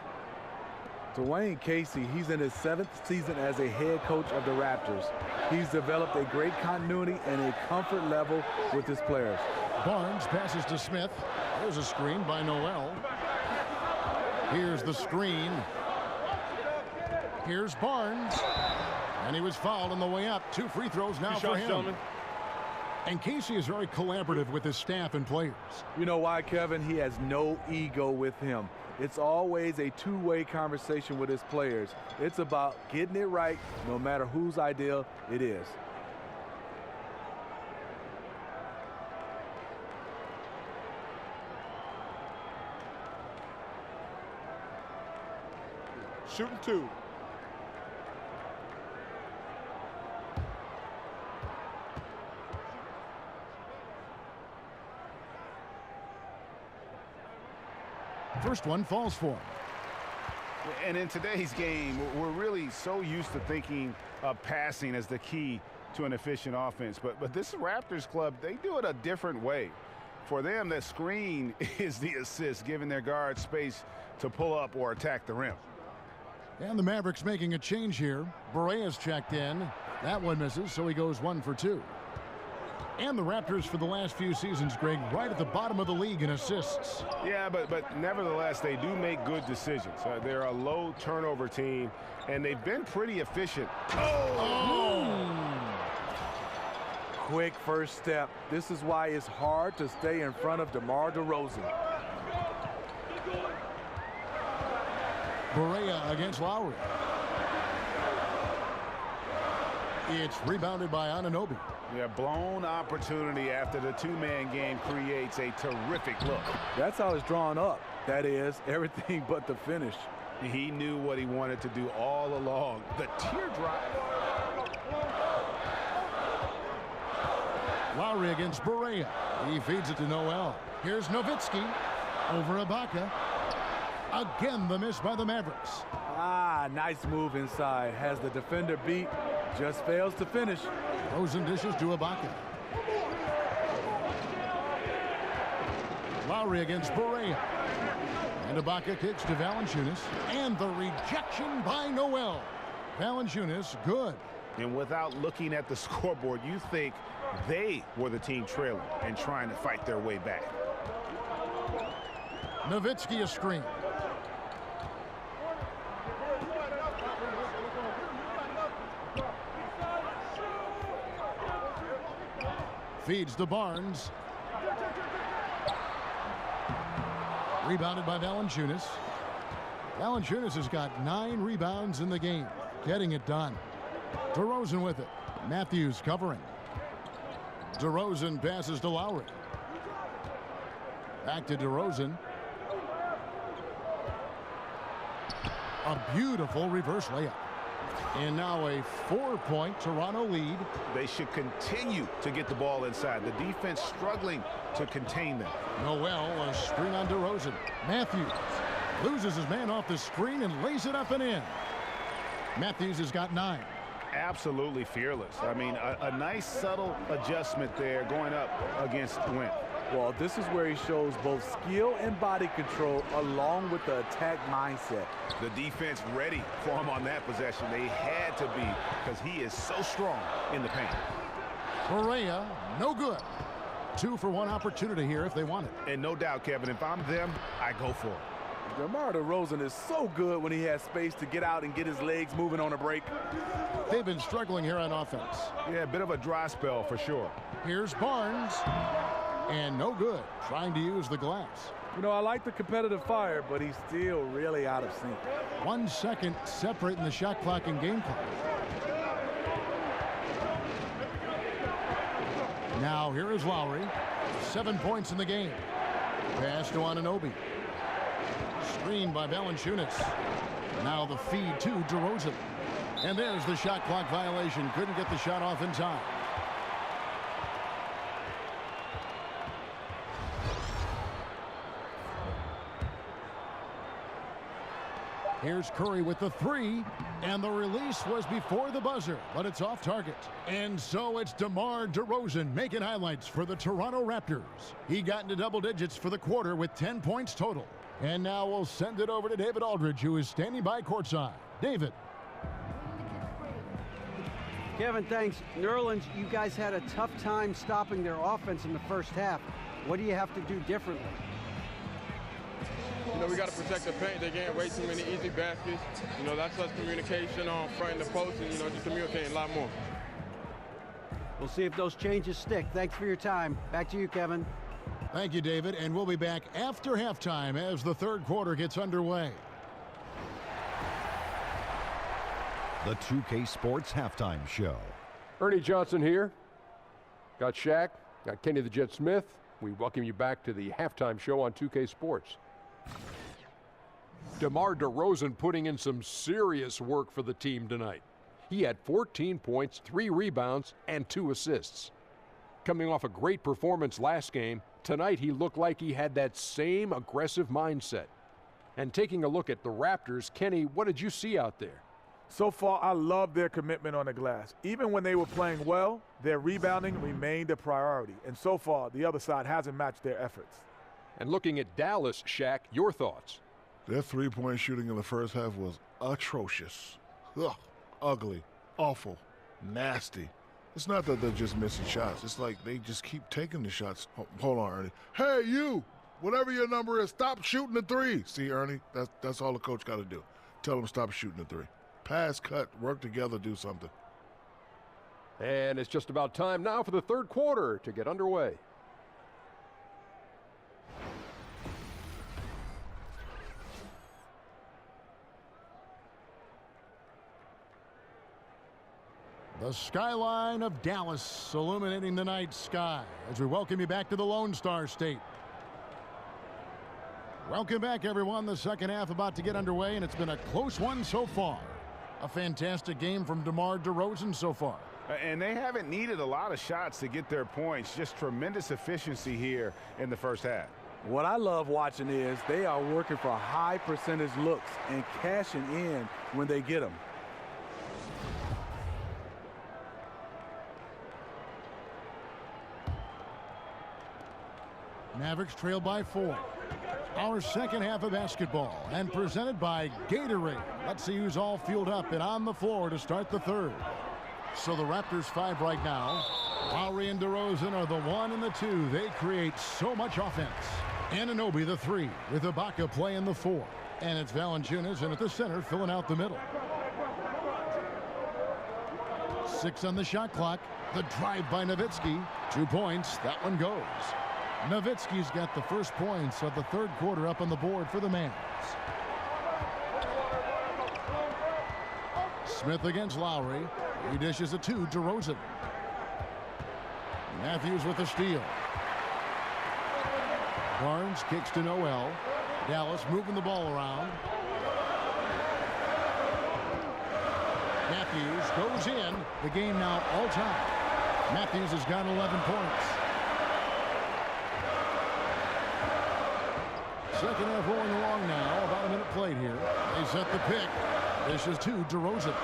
Dwayne Casey, he's in his 7th season as a head coach of the Raptors. He's developed a great continuity and a comfort level with his players. Barnes passes to Smith. There's a screen by Noel. Here's the screen. Here's Barnes. And he was fouled on the way up. 2 free throws now for him. Gentlemen. And Casey is very collaborative with his staff and players. You know why, Kevin? He has no ego with him. It's always a two-way conversation with his players. It's about getting it right no matter whose idea it is. Shooting 2. First one falls for him. And in today's game, we're really so used to thinking of passing as the key to an efficient offense. But this Raptors club, they do it a different way. For them, that screen is the assist, giving their guards space to pull up or attack the rim. And the Mavericks making a change here. Borea's checked in. That one misses, so he goes 1 for 2. And the Raptors for the last few seasons, Greg, right at the bottom of the league in assists. Yeah, but nevertheless, they do make good decisions. They're a low turnover team, and they've been pretty efficient. Quick first step. This is why it's hard to stay in front of DeMar DeRozan. Borea against Lowry. It's rebounded by Anunoby. Yeah, blown opportunity after the two-man game creates a terrific look. That's how it's drawn up. That is, everything but the finish. He knew what he wanted to do all along. The teardrop. Lowry against Borea. He feeds it to Noel. Here's Nowitzki over Ibaka. Again, the miss by the Mavericks. Nice move inside. Has the defender beat. Just fails to finish. Rosen dishes to Ibaka. Lowry against Barea. And Ibaka kicks to Valanciunas. And the rejection by Noel. Valanciunas, good. And without looking at the scoreboard, you think they were the team trailing and trying to fight their way back. Nowitzki a screen. Feeds to Barnes. Rebounded by Valanciunas. Valanciunas has got 9 rebounds in the game. Getting it done. DeRozan with it. Matthews covering. DeRozan passes to Lowry. Back to DeRozan. A beautiful reverse layup. And now a 4-point Toronto lead. They should continue to get the ball inside. The defense struggling to contain them. Noel, a screen on DeRozan. Matthews loses his man off the screen and lays it up and in. Matthews has got 9. Absolutely fearless. I mean, a nice subtle adjustment there going up against Wentz. Well, this is where he shows both skill and body control along with the attack mindset. The defense ready for him on that possession. They had to be because he is so strong in the paint. Barea, no good. 2 for 1 opportunity here if they want it. And no doubt, Kevin, if I'm them, I go for it. DeMar DeRozan is so good when he has space to get out and get his legs moving on a break. They've been struggling here on offense. Yeah, a bit of a dry spell for sure. Here's Barnes. And no good. Trying to use the glass. You know, I like the competitive fire, but he's still really out of sync. 1 second separating the shot clock and game clock. Now here is Lowry. 7 points in the game. Pass to Anunoby. Screen by Valanciunas. Now the feed to DeRozan. And there's the shot clock violation. Couldn't get the shot off in time. Here's Curry with the 3, and the release was before the buzzer, but it's off target. And so it's DeMar DeRozan making highlights for the Toronto Raptors. He got into double digits for the quarter with 10 points total. And now we'll send it over to David Aldridge, who is standing by courtside. David. Kevin, thanks. New Orleans, you guys had a tough time stopping their offense in the first half. What do you have to do differently? You know, we got to protect the paint. They're getting way too many easy baskets. You know, that's us communication on front and the post and, you know, just communicating a lot more. We'll see if those changes stick. Thanks for your time. Back to you, Kevin. Thank you, David. And we'll be back after halftime as the third quarter gets underway. The 2K Sports Halftime Show. Ernie Johnson here. Got Shaq, got Kenny the Jet Smith. We welcome you back to the halftime show on 2K Sports. DeMar DeRozan putting in some serious work for the team tonight. He had 14 points, 3 rebounds, and 2 assists. Coming off a great performance last game, tonight he looked like he had that same aggressive mindset. And taking a look at the Raptors, Kenny, what did you see out there? So far, I love their commitment on the glass. Even when they were playing well, their rebounding remained a priority. And so far, the other side hasn't matched their efforts. And looking at Dallas, Shaq, your thoughts? Their three-point shooting in the first half was atrocious. Ugh, ugly, awful, nasty. It's not that they're just missing shots. It's like they just keep taking the shots. Hold on, Ernie. Hey, you, whatever your number is, stop shooting the 3. See, Ernie, that's all the coach got to do. Tell them stop shooting the 3. Pass, cut, work together, do something. And it's just about time now for the third quarter to get underway. The skyline of Dallas illuminating the night sky as we welcome you back to the Lone Star State. Welcome back, everyone. The second half about to get underway, and it's been a close one so far. A fantastic game from DeMar DeRozan so far. And they haven't needed a lot of shots to get their points. Just tremendous efficiency here in the first half. What I love watching is they are working for high percentage looks and cashing in when they get them. Mavericks trail by 4. Our second half of basketball, and presented by Gatorade. Let's see who's all fueled up and on the floor to start the third. So the Raptors 5 right now. Lowry and DeRozan are the 1 and the 2. They create so much offense. Anunoby the 3, with Ibaka playing the 4. And it's Valanciunas in at the center, filling out the middle. 6 on the shot clock. The drive by Nowitzki. 2 points. That one goes. Nowitzki's got the first points of the third quarter up on the board for the Mavs. Smith against Lowry. He dishes it to DeRozan. Matthews with the steal. Barnes kicks to Noel. Dallas moving the ball around. Matthews goes in. The game now all time. Matthews has got 11 points. Second half rolling along now. About a minute played here. They set the pick. This is to DeRozan.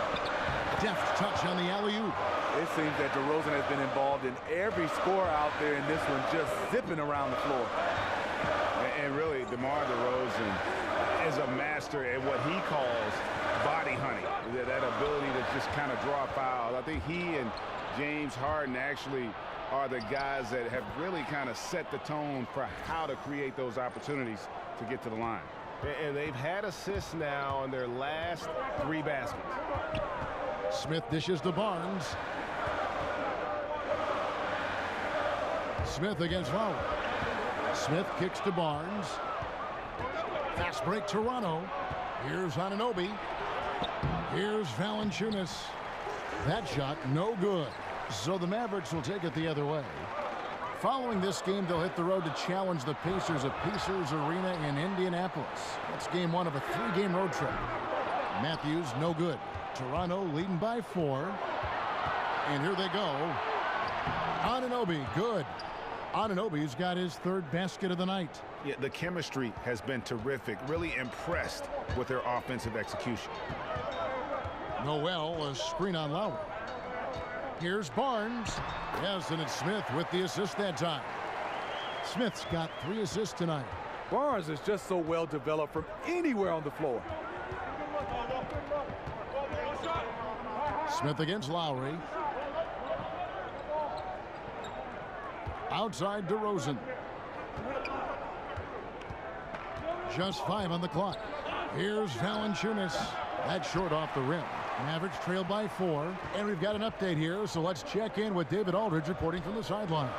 Deft touch on the alley-oop. It seems that DeRozan has been involved in every score out there in this one, just zipping around the floor. And really, DeMar DeRozan is a master at what he calls body hunting. That ability to just kind of draw fouls. I think he and James Harden actually are the guys that have really kind of set the tone for how to create those opportunities to get to the line. And they've had assists now on their last 3 baskets. Smith dishes to Barnes. Smith against Lowry. Smith kicks to Barnes. Fast break Toronto. Here's Anunoby. Here's Valanciunas. That shot no good. So the Mavericks will take it the other way. Following this game, they'll hit the road to challenge the Pacers at Pacers Arena in Indianapolis. That's game 1 of a 3-game road trip. Matthews no good. Toronto leading by 4. And here they go. Anunoby good. Anunoby's got his 3rd basket of the night. Yeah, the chemistry has been terrific. Really impressed with their offensive execution. Noel, a screen on Lowry. Here's Barnes. Yes, and it's Smith with the assist that time. Smith's got 3 assists tonight. Barnes is just so well developed from anywhere on the floor. Smith against Lowry. Outside DeRozan. Just 5 on the clock. Here's Valanciunas. That's short off the rim. Mavericks trail by 4. And we've got an update here, so let's check in with David Aldridge reporting from the sideline.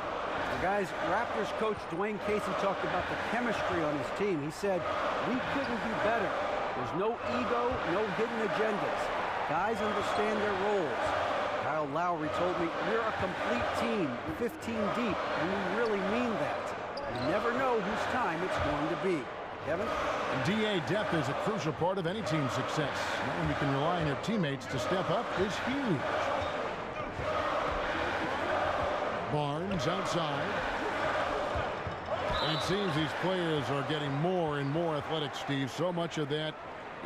Guys, Raptors coach Dwayne Casey talked about the chemistry on his team. He said, we couldn't be better. There's no ego, no hidden agendas. Guys understand their roles. Kyle Lowry told me, we're a complete team, 15 deep, and we really mean that. You never know whose time it's going to be. Kevin? DA depth is a crucial part of any team's success. Knowing you can rely on your teammates to step up is huge. Barnes outside. And it seems these players are getting more and more athletic, Steve. So much of that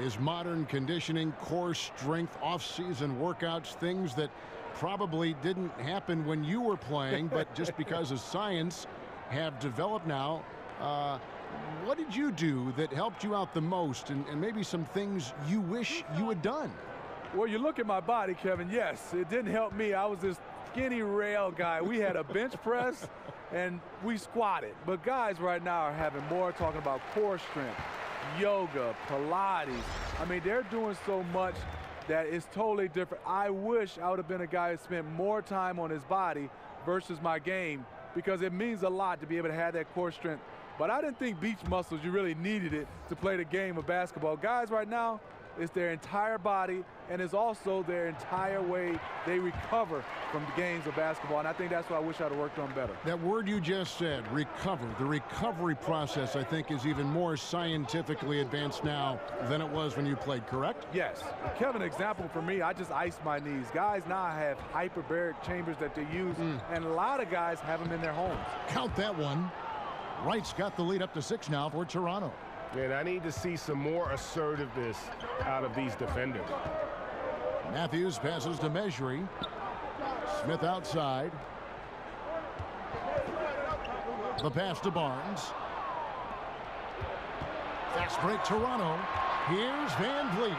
is modern conditioning, core strength, off-season workouts, things that probably didn't happen when you were playing, but just because of science have developed now. What did you do that helped you out the most, and maybe some things you wish you had done? Well, you look at my body, Kevin. Yes, it didn't help me. I was this skinny rail guy. We had a bench press, and we squatted. But guys right now are having more, talking about core strength, yoga, Pilates. I mean, they're doing so much that it's totally different. I wish I would have been a guy that spent more time on his body versus my game, because it means a lot to be able to have that core strength. But I didn't think beach muscles, you really needed it to play the game of basketball. Guys right now, it's their entire body, and it's also their entire way they recover from the games of basketball. And I think that's what I wish I'd have worked on better. That word you just said, recover. The recovery process, I think, is even more scientifically advanced now than it was when you played, correct? Yes. Kevin, example for me, I just iced my knees. Guys now have hyperbaric chambers that they use, and a lot of guys have them in their homes. Count that one. Wright's got the lead up to 6 now for Toronto. And I need to see some more assertiveness out of these defenders. Matthews passes to Mejri. Smith outside. The pass to Barnes. Fast break Toronto. Here's Van Vliet.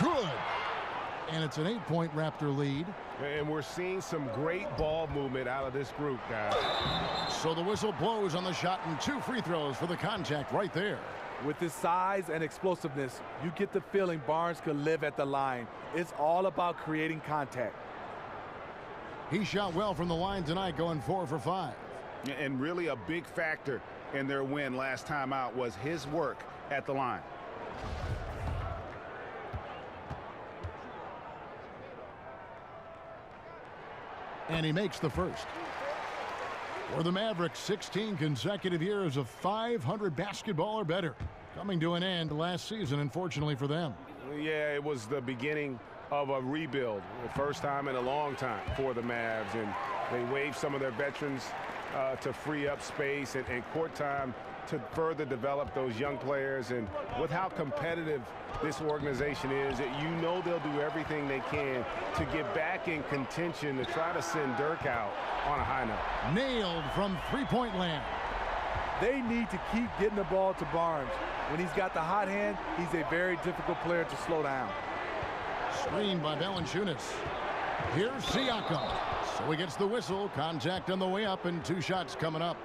Good. And it's an 8-point Raptor lead. And we're seeing some great ball movement out of this group, guys. So the whistle blows on the shot and 2 free throws for the contact right there. With his size and explosiveness, you get the feeling Barnes could live at the line. It's all about creating contact. He shot well from the line tonight, going 4 for 5. And really a big factor in their win last time out was his work at the line. And he makes the first. For the Mavericks, 16 consecutive years of 500 basketball or better, coming to an end last season, unfortunately for them. Yeah, it was the beginning of a rebuild, the first time in a long time for the Mavs, and they waived some of their veterans to free up space and court time to further develop those young players. And with how competitive this organization is, you know they'll do everything they can to get back in contention to try to send Dirk out on a high note. Nailed from three-point land. They need to keep getting the ball to Barnes. When he's got the hot hand, he's a very difficult player to slow down. Screened by Valanciunas. Here's Siakam. So he gets the whistle. Contact on the way up and 2 shots coming up.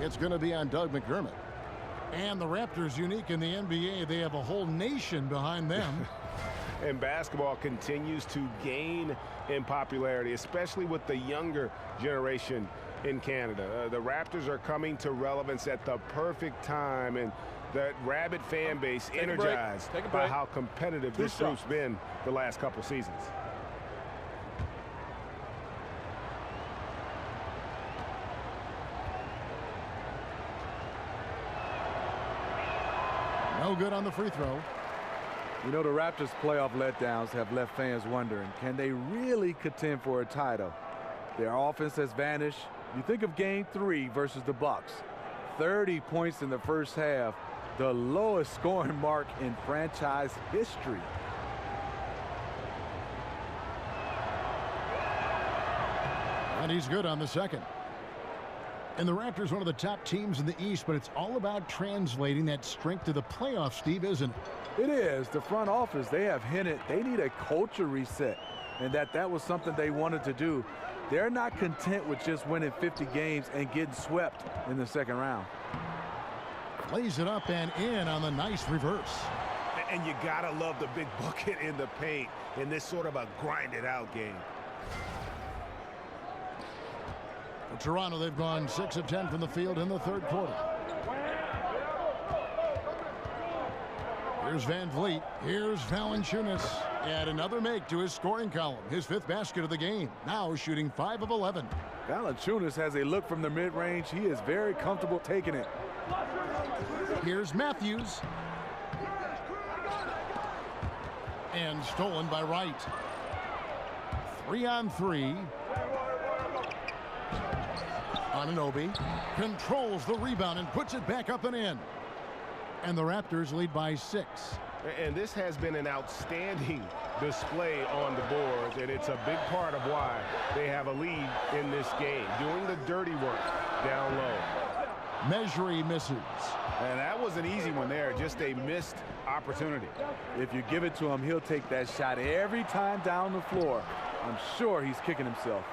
It's going to be on Doug McDermott. And the Raptors, unique in the NBA, they have a whole nation behind them. And basketball continues to gain in popularity, especially with the younger generation in Canada. The Raptors are coming to relevance at the perfect time, and that rabid fan base energized by how competitive this group's been the last couple seasons. No good on the free throw. You know, the Raptors' playoff letdowns have left fans wondering, can they really contend for a title? Their offense has vanished. You think of Game 3 versus the Bucks. 30 points in the first half, the lowest scoring mark in franchise history. And he's good on the second. And the Raptors, one of the top teams in the East, but it's all about translating that strength to the playoffs, Steve, isn't it? It is. The front office, they have hinted they need a culture reset, and that was something they wanted to do. They're not content with just winning 50 games and getting swept in the second round. Lays it up and in on the nice reverse. And you gotta love the big bucket in the paint in this sort of a grinded out game. For Toronto, they've gone 6 of 10 from the field in the third quarter. Here's Van Vliet. Here's Valanciunas. Add another make to his scoring column. His 5th basket of the game. Now shooting 5 of 11. Valanciunas has a look from the mid-range. He is very comfortable taking it. Here's Matthews. And stolen by Wright. 3-on-3. Anunoby controls the rebound and puts it back up and in. And the Raptors lead by 6. And this has been an outstanding display on the boards, and it's a big part of why they have a lead in this game, doing the dirty work down low. Measury misses. And that was an easy one there, just a missed opportunity. If you give it to him, he'll take that shot every time down the floor. I'm sure he's kicking himself.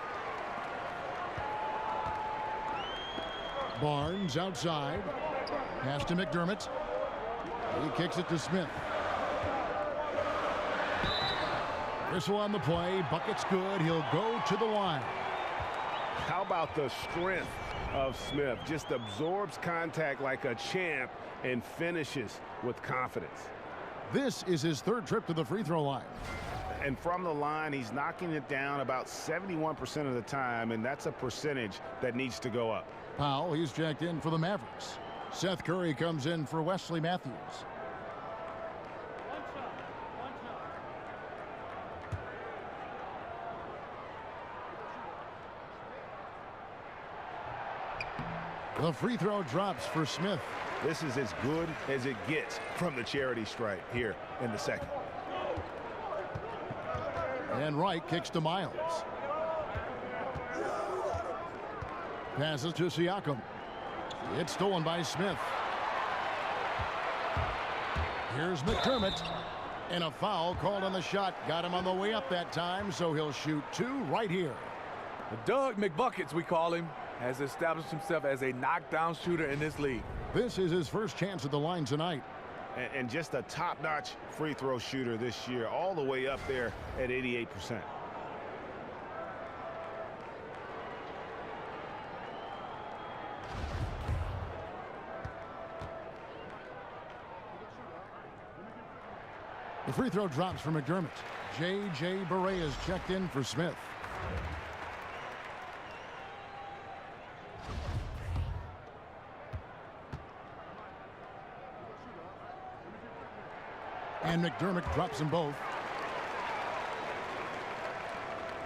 Barnes outside. Pass to McDermott. He kicks it to Smith. Whistle on the play. Bucket's good. He'll go to the line. How about the strength of Smith? Just absorbs contact like a champ and finishes with confidence. This is his 3rd trip to the free throw line. And from the line, he's knocking it down about 71% of the time, and that's a percentage that needs to go up. Powell, he's checked in for the Mavericks. Seth Curry comes in for Wesley Matthews. The free throw drops for Smith. This is as good as it gets from the charity stripe here in the second. And Wright kicks to Miles. Passes to Siakam. It's stolen by Smith. Here's McDermott. And a foul called on the shot. Got him on the way up that time, so he'll shoot 2 right here. Doug McBuckets, we call him, has established himself as a knockdown shooter in this league. This is his first chance at the line tonight. And just a top-notch free throw shooter this year, all the way up there at 88%. The free throw drops for McDermott. J.J. Barea is checked in for Smith. And McDermott drops them both.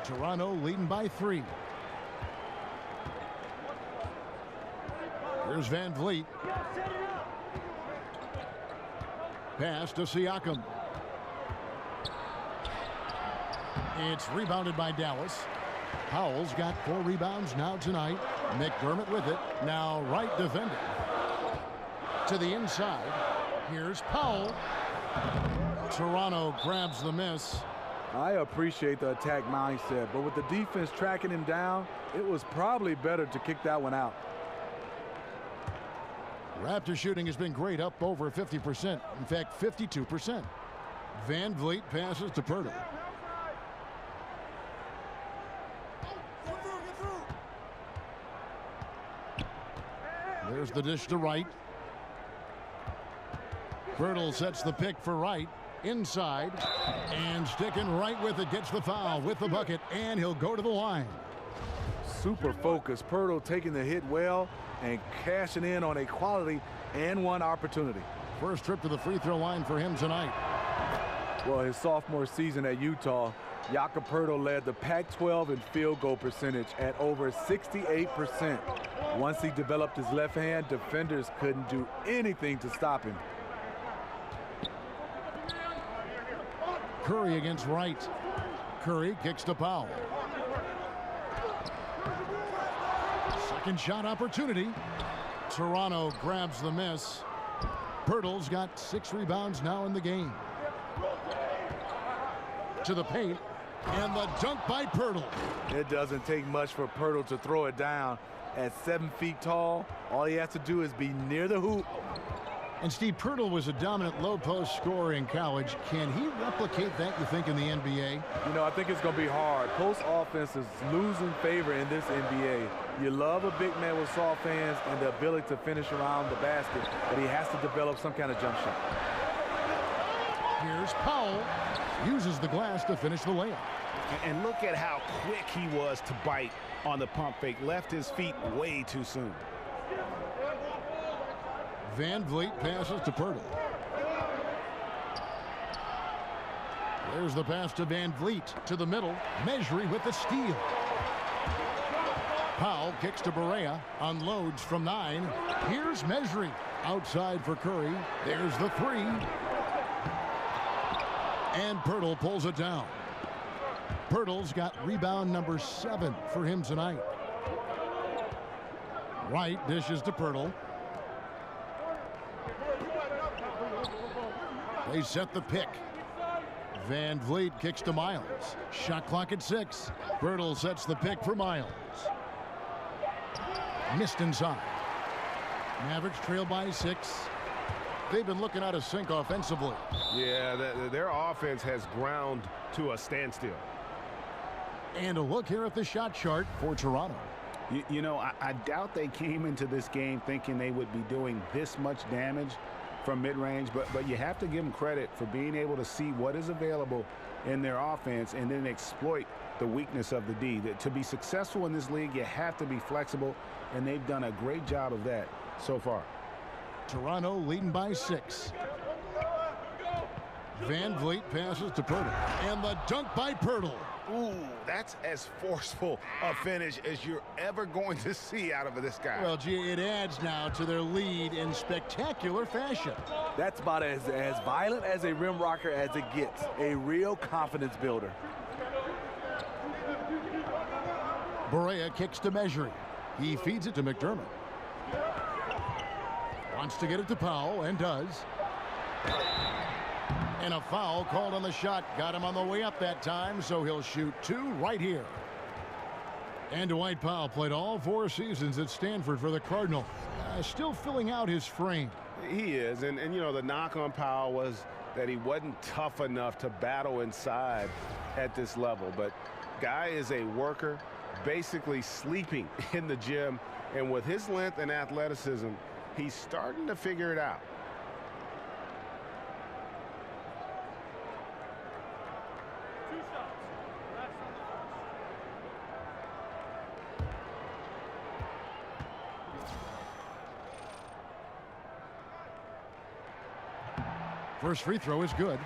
Toronto leading by 3. Here's Van Vliet. Pass to Siakam. It's rebounded by Dallas. Powell's got 4 rebounds now tonight. McDermott with it. Now right defender. To the inside. Here's Powell. Toronto grabs the miss. I appreciate the attack mindset, but with the defense tracking him down, it was probably better to kick that one out. Raptor shooting has been great, up over 50%. In fact, 52%. Van Vliet passes to Pirtle. There's the dish to Wright. Pirtle sets the pick for Wright. Inside. And sticking right with it. Gets the foul with the bucket. And he'll go to the line. Super focused. Pirtle taking the hit well and cashing in on a quality and one opportunity. First trip to the free throw line for him tonight. Well, his sophomore season at Utah, Jakob Pirtle led the Pac-12 in field goal percentage at over 68%. Once he developed his left hand, defenders couldn't do anything to stop him. Curry against Wright. Curry kicks to Powell. Second shot opportunity. Toronto grabs the miss. Pirtle's got 6 rebounds now in the game. To the paint. And the dunk by Pirtle. It doesn't take much for Pirtle to throw it down. At 7 feet tall, all he has to do is be near the hoop. And Steve, Pirtle was a dominant low post scorer in college. Can he replicate that, you think, in the NBA? You know, I think it's going to be hard. Post offense is losing favor in this NBA. You love a big man with soft hands and the ability to finish around the basket, but he has to develop some kind of jump shot. Here's Powell. Uses the glass to finish the layup. And look at how quick he was to bite on the pump fake. Left his feet way too soon. Van Vliet passes to Pirtle. There's the pass to Van Vliet to the middle. Measuring with the steal. Powell kicks to Barea. Unloads from 9. Here's Measuring. Outside for Curry. There's the 3. And Pirtle pulls it down. Pirtle's got rebound number 7 for him tonight. Wright dishes to Pirtle. They set the pick. Van Vliet kicks to Miles. Shot clock at 6. Pirtle sets the pick for Miles. Missed inside. Mavericks trail by 6. They've been looking out of sync offensively. Yeah, their offense has ground to a standstill. And a look here at the shot chart for Toronto. You know, I doubt they came into this game thinking they would be doing this much damage from mid-range, but you have to give them credit for being able to see what is available in their offense and then exploit the weakness of the D. To be successful in this league, you have to be flexible, and they've done a great job of that so far. Toronto leading by 6. Van Vliet passes to Pirtle. And the dunk by Pirtle. Ooh, that's as forceful a finish as you're ever going to see out of this guy. Well, gee, it adds now to their lead in spectacular fashion. That's about as violent as a rim rocker as it gets. A real confidence builder. Barea kicks to Measuring. He feeds it to McDermott. Wants to get it to Powell, and does. And a foul called on the shot. Got him on the way up that time, so he'll shoot 2 right here. And Dwight Powell played all 4 seasons at Stanford for the Cardinals. Still filling out his frame. He is, and you know, the knock on Powell was that he wasn't tough enough to battle inside at this level. But guy is a worker, basically sleeping in the gym, and with his length and athleticism, he's starting to figure it out. First free throw is good.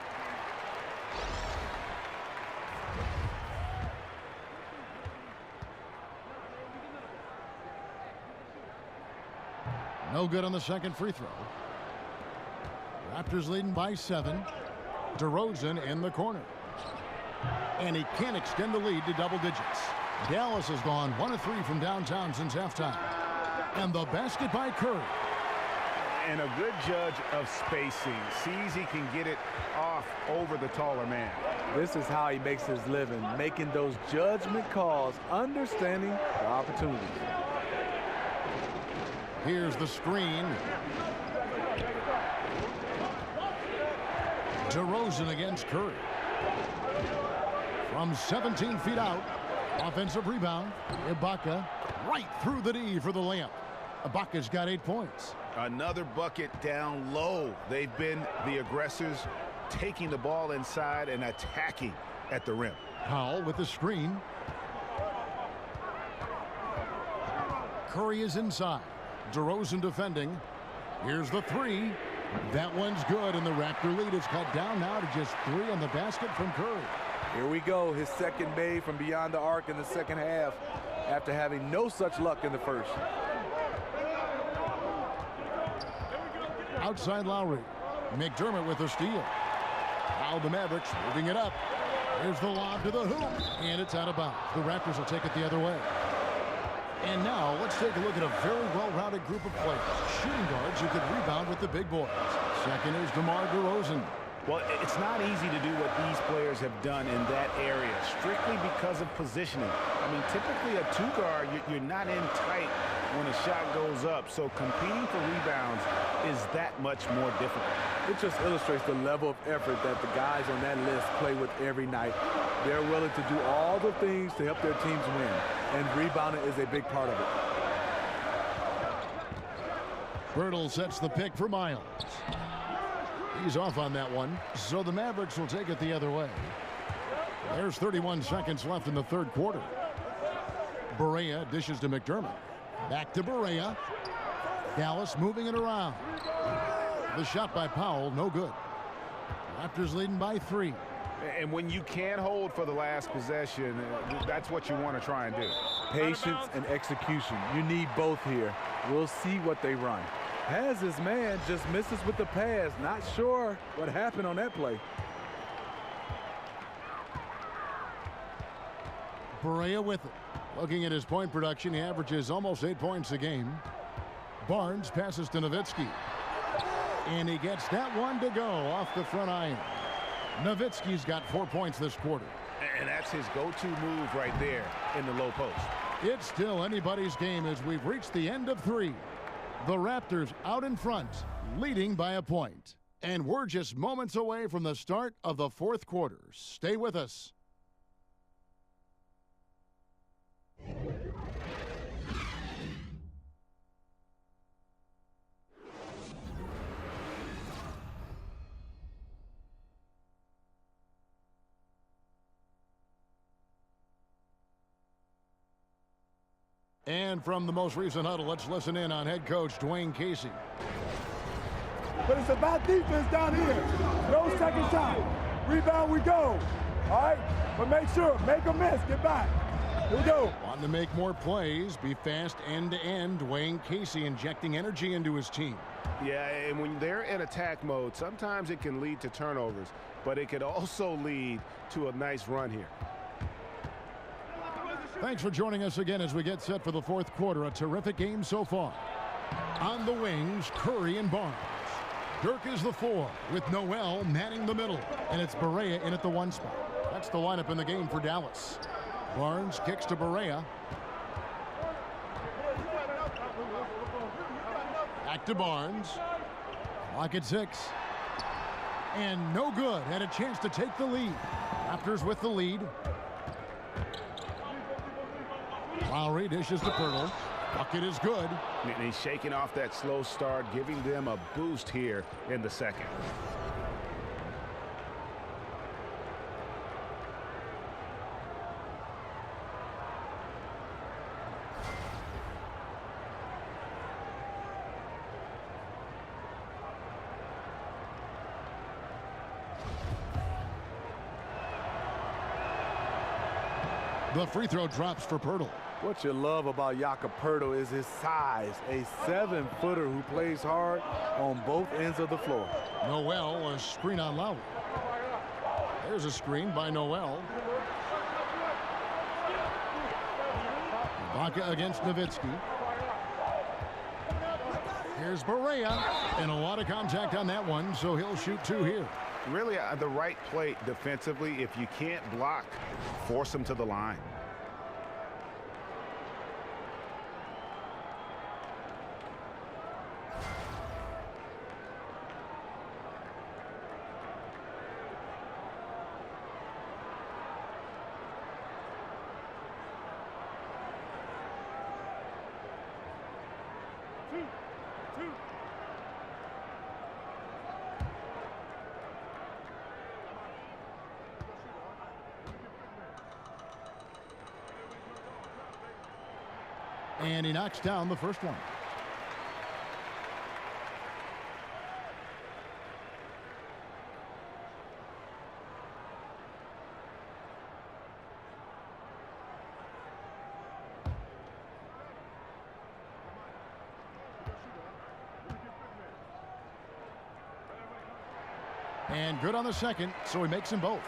No good on the second free throw. Raptors leading by 7. DeRozan in the corner. And he can't extend the lead to double digits. Dallas has gone 1 of 3 from downtown since halftime. And the basket by Curry. And a good judge of spacing. Sees he can get it off over the taller man. This is how he makes his living, making those judgment calls, understanding the opportunity. Here's the screen. DeRozan against Curry. From 17 feet out. Offensive rebound. Ibaka right through the D for the layup. Ibaka's got 8 points. Another bucket down low. They've been the aggressors, taking the ball inside and attacking at the rim. Powell with the screen. Curry is inside. DeRozan defending. Here's the 3. That one's good, and the Raptor lead is cut down now to just 3 on the basket from Curry. Here we go, his second made from beyond the arc in the second half after having no such luck in the first. Outside Lowry. McDermott with the steal. Now the Mavericks moving it up. Here's the lob to the hoop, and it's out of bounds. The Raptors will take it the other way. And now let's take a look at a very well-rounded group of players. Shooting guards who could rebound with the big boys. Second is DeMar DeRozan. Well, it's not easy to do what these players have done in that area, strictly because of positioning. I mean, typically a 2-guard, you're not in tight when a shot goes up, so competing for rebounds is that much more difficult. It just illustrates the level of effort that the guys on that list play with every night. They're willing to do all the things to help their teams win, and rebounding is a big part of it. Birtle sets the pick for Miles. He's off on that one, so the Mavericks will take it the other way. There's 31 seconds left in the third quarter. Barea dishes to McDermott. Back to Barea. Dallas moving it around. The shot by Powell, no good. Raptors leading by 3. And when you can't hold for the last possession, that's what you want to try and do. Patience and execution. You need both here. We'll see what they run. Has his man just misses with the pass. Not sure what happened on that play. Barea with it. Looking at his point production, he averages almost 8 points a game. Barnes passes to Nowitzki. And he gets that one to go off the front iron. Nowitzki's got 4 points this quarter. And that's his go-to move right there in the low post. It's still anybody's game as we've reached the end of 3. The Raptors out in front, leading by a point. And we're just moments away from the start of the fourth quarter. Stay with us. And from the most recent huddle, let's listen in on head coach Dwayne Casey. But it's about defense down here. No second time. Rebound, we go. All right? But make sure, make a miss, get back. Here we go. Want to make more plays, be fast end-to-end. Dwayne Casey injecting energy into his team. Yeah, and when they're in attack mode, sometimes it can lead to turnovers, but it could also lead to a nice run here. Thanks for joining us again as we get set for the fourth quarter. A terrific game so far. On the wings, Curry and Barnes. Dirk is the 4 with Noel manning the middle. And it's Barea in at the 1 spot. That's the lineup in the game for Dallas. Barnes kicks to Barea. Back to Barnes. Clock at 6. And no good. Had a chance to take the lead. Raptors with the lead. Lowry dishes to Pirtle. Bucket is good. And he's shaking off that slow start, giving them a boost here in the second. The free throw drops for Pirtle. What you love about Jakob Pirtle is his size. A 7-footer who plays hard on both ends of the floor. Noel, a screen on Lowry. There's a screen by Noel. Ibaka against Nowitzki. Here's Barea. And a lot of contact on that one, so he'll shoot 2 here. Really the right play defensively. If you can't block, force him to the line. And he knocks down the first one. And good on the second, so he makes them both.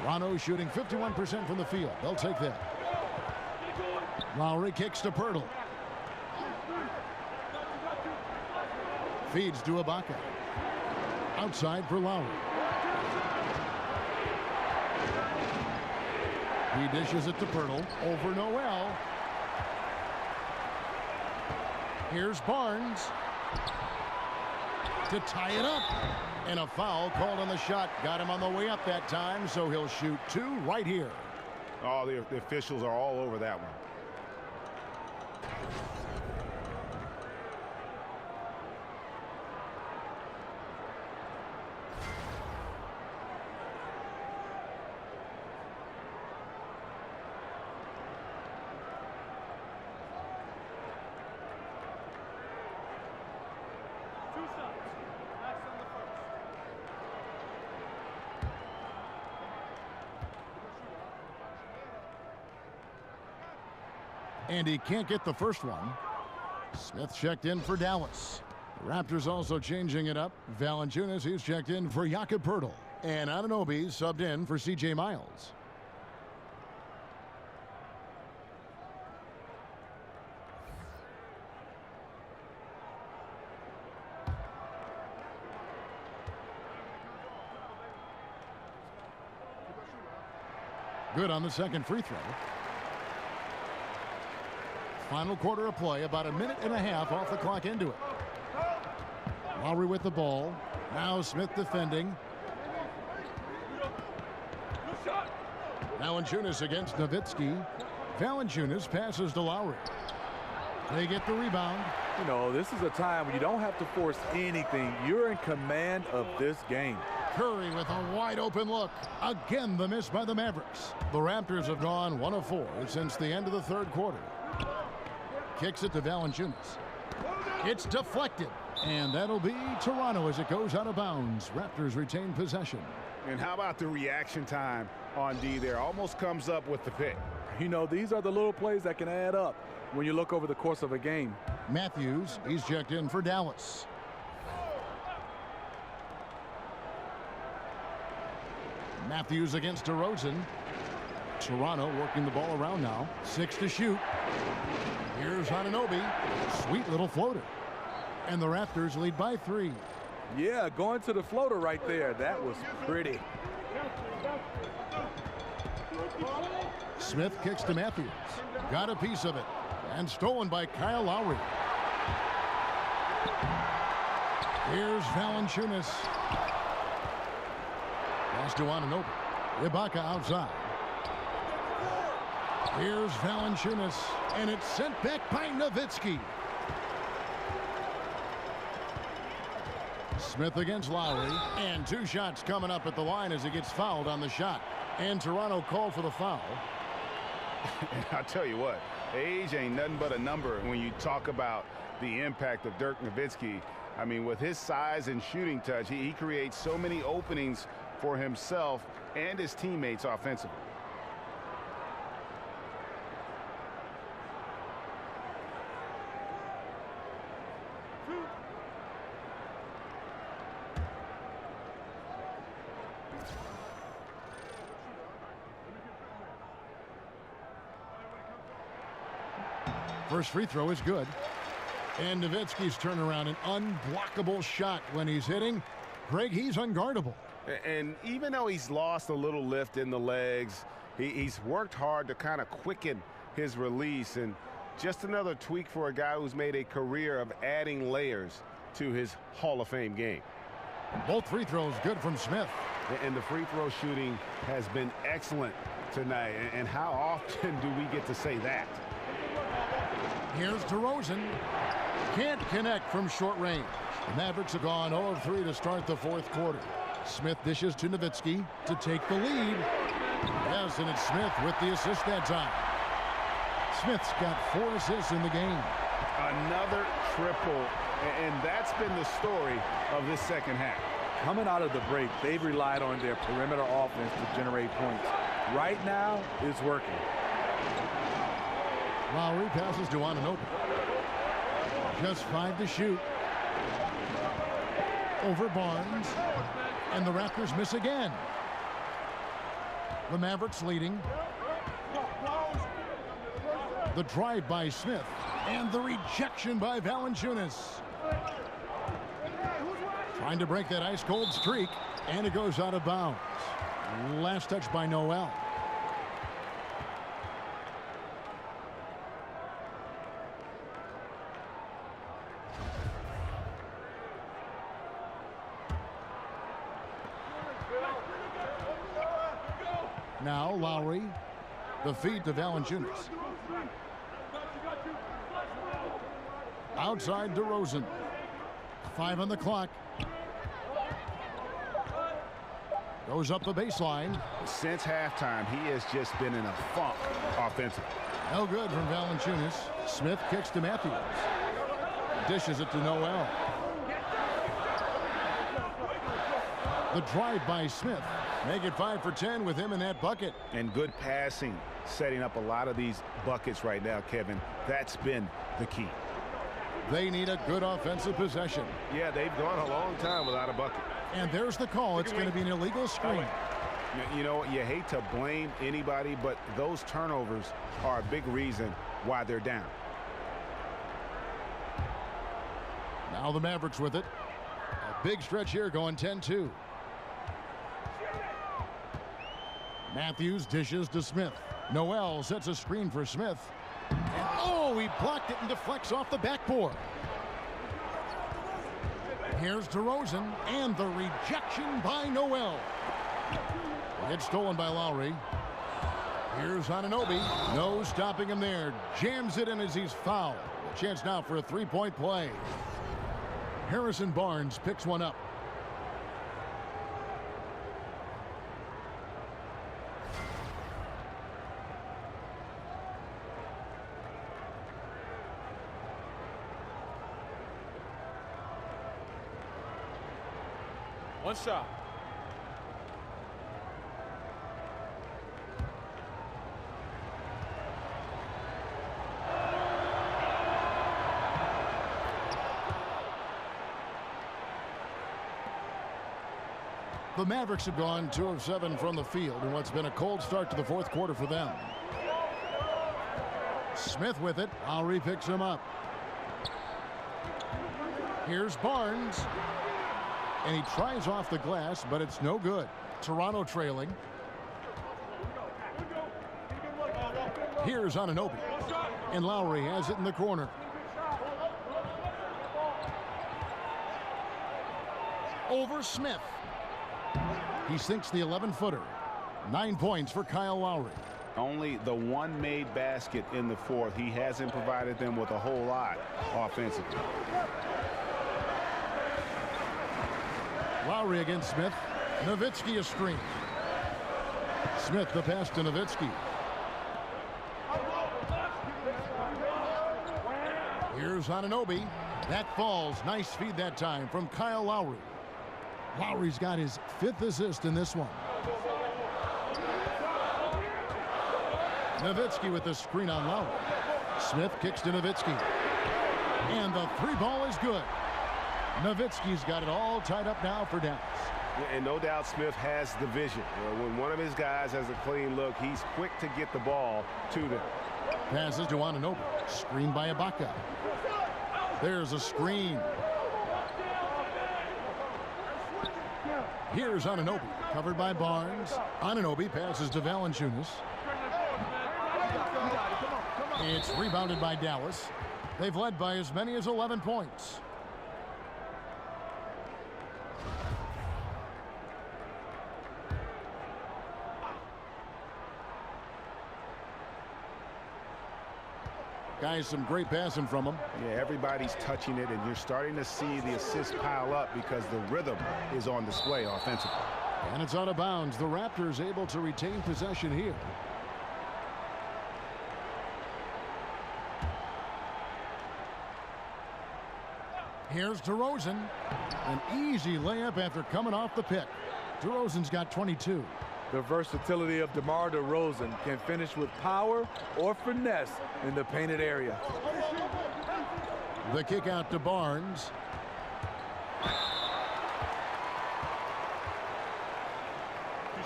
Toronto shooting 51% from the field. They'll take that. Lowry kicks to Pirtle. Feeds to Ibaka. Outside for Lowry. He dishes it to Pirtle. Over Noel. Here's Barnes. To tie it up. And a foul called on the shot. Got him on the way up that time, so he'll shoot 2 right here. Oh, the officials are all over that one. And he can't get the first one. Smith checked in for Dallas. The Raptors also changing it up. Valanciunas, he's checked in for Jakob Pirtle. And Anunoby subbed in for C.J. Miles. Good on the second free throw. Final quarter of play, about a minute and a half off the clock into it. Lowry with the ball. Now Smith defending. Valanciunas against Nowitzki. Valanciunas passes to Lowry. They get the rebound. You know, this is a time when you don't have to force anything. You're in command of this game. Curry with a wide open look. Again, the miss by the Mavericks. The Raptors have gone 1 of 4 since the end of the third quarter. Kicks it to Valanciunas. It's deflected. And that'll be Toronto as it goes out of bounds. Raptors retain possession. And how about the reaction time on D there? Almost comes up with the pick. You know, these are the little plays that can add up when you look over the course of a game. Matthews, he's checked in for Dallas. Matthews against DeRozan. Toronto working the ball around now. 6 to shoot. Here's Anunoby. Sweet little floater. And the Raptors lead by 3. Yeah, going to the floater right there. That was pretty. Smith kicks to Matthews. Got a piece of it. And stolen by Kyle Lowry. Here's Valanciunas. Pass to Anunoby. Ibaka outside. Here's Valanciunas. And it's sent back by Nowitzki. Smith against Lowry. And 2 shots coming up at the line as he gets fouled on the shot. And Toronto called for the foul. And I'll tell you what, age ain't nothing but a number when you talk about the impact of Dirk Nowitzki. I mean, with his size and shooting touch, he creates so many openings for himself and his teammates offensively. First free throw is good. And Nowitzki's turnaround, an unblockable shot when he's hitting. Greg, he's unguardable. And even though he's lost a little lift in the legs, he's worked hard to kind of quicken his release. And just another tweak for a guy who's made a career of adding layers to his Hall of Fame game. Both free throws good from Smith. And the free throw shooting has been excellent tonight. And how often do we get to say that? Here's DeRozan. Can't connect from short range. The Mavericks have gone 0 of 3 to start the 4th quarter. Smith dishes to Nowitzki to take the lead. Yes, and it's Smith with the assist that time. Smith's got 4 assists in the game. Another triple, and that's been the story of this second half. Coming out of the break, they've relied on their perimeter offense to generate points. Right now, it's working. Lowry passes to Anunoby. Just 5 to shoot. Over Barnes. And the Raptors miss again. The Mavericks leading. The drive by Smith. And the rejection by Valanciunas. Trying to break that ice-cold streak. And it goes out of bounds. Last touch by Noel. Now Lowry, the feed to Valanciunas. Outside DeRozan. 5 on the clock. Goes up the baseline. Since halftime, he has just been in a funk offensively. No good from Valanciunas. Smith kicks to Matthews. Dishes it to Noel. The drive by Smith. Make it 5 for 10 with him in that bucket. And good passing, setting up a lot of these buckets right now, Kevin. That's been the key. They need a good offensive possession. Yeah, they've gone a long time without a bucket. And there's the call. It's going to be an illegal screen. You know, you hate to blame anybody, but those turnovers are a big reason why they're down. Now the Mavericks with it. A big stretch here going 10-2. Matthews dishes to Smith. Noel sets a screen for Smith. And oh, he blocked it and deflects off the backboard. Here's DeRozan and the rejection by Noel. It's stolen by Lowry. Here's Anunoby. No stopping him there. Jams it in as he's fouled. A chance now for a 3-point play. Harrison Barnes picks one up. One shot. The Mavericks have gone 2 of 7 from the field in what's been a cold start to the fourth quarter for them. Smith with it. Lowry picks him up. Here's Barnes. And he tries off the glass, but it's no good. Toronto trailing. Here's Anunoby. And Lowry has it in the corner. Over Smith. He sinks the 11-footer. 9 points for Kyle Lowry. Only the one made basket in the fourth. He hasn't provided them with a whole lot offensively. Lowry against Smith. Nowitzki a screen. Smith the pass to Nowitzki. Here's Anunoby. That falls. Nice feed that time from Kyle Lowry. Lowry's got his 5th assist in this one. Nowitzki with the screen on Lowry. Smith kicks to Nowitzki. And the 3 ball is good. Nowitzki's got it all tied up now for Dallas. And no doubt Smith has the vision. When one of his guys has a clean look, he's quick to get the ball to them. Passes to Anunoby. Screen by Ibaka. There's a screen. Here's Anunoby. Covered by Barnes. Anunoby passes to Valanciunas. It's rebounded by Dallas. They've led by as many as 11 points. Guys, some great passing from him. Yeah, everybody's touching it, and you're starting to see the assists pile up because the rhythm is on display offensively. And it's out of bounds. The Raptors able to retain possession here. Here's DeRozan. An easy layup after coming off the pick. DeRozan's got 22. The versatility of DeMar DeRozan can finish with power or finesse in the painted area. The kick out to Barnes. Two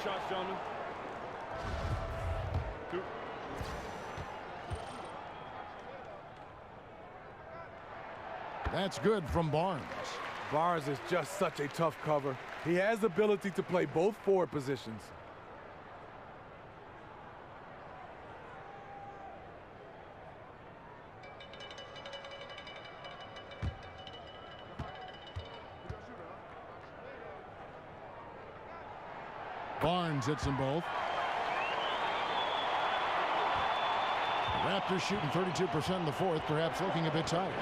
shots, gentlemen. Two. That's good from Barnes. Barnes is just such a tough cover. He has the ability to play both forward positions. Barnes hits them both. Raptors shooting 32% in the fourth, perhaps looking a bit tired.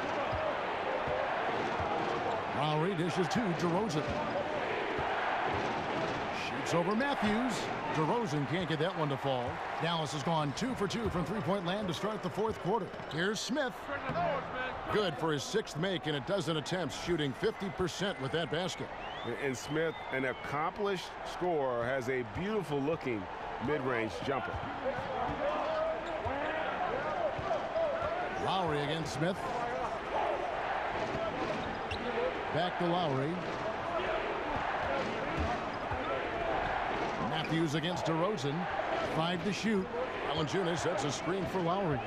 Lowry dishes to DeRozan. Shoots over Matthews. DeRozan can't get that one to fall. Dallas has gone 2 for 2 from three-point land to start the fourth quarter. Here's Smith. Good for his 6th make in a dozen attempts, shooting 50% with that basket. And Smith, an accomplished scorer, has a beautiful-looking mid-range jumper. Lowry against Smith. Back to Lowry. Matthews against DeRozan. 5 to shoot. Valanciunas sets a screen for Lowry.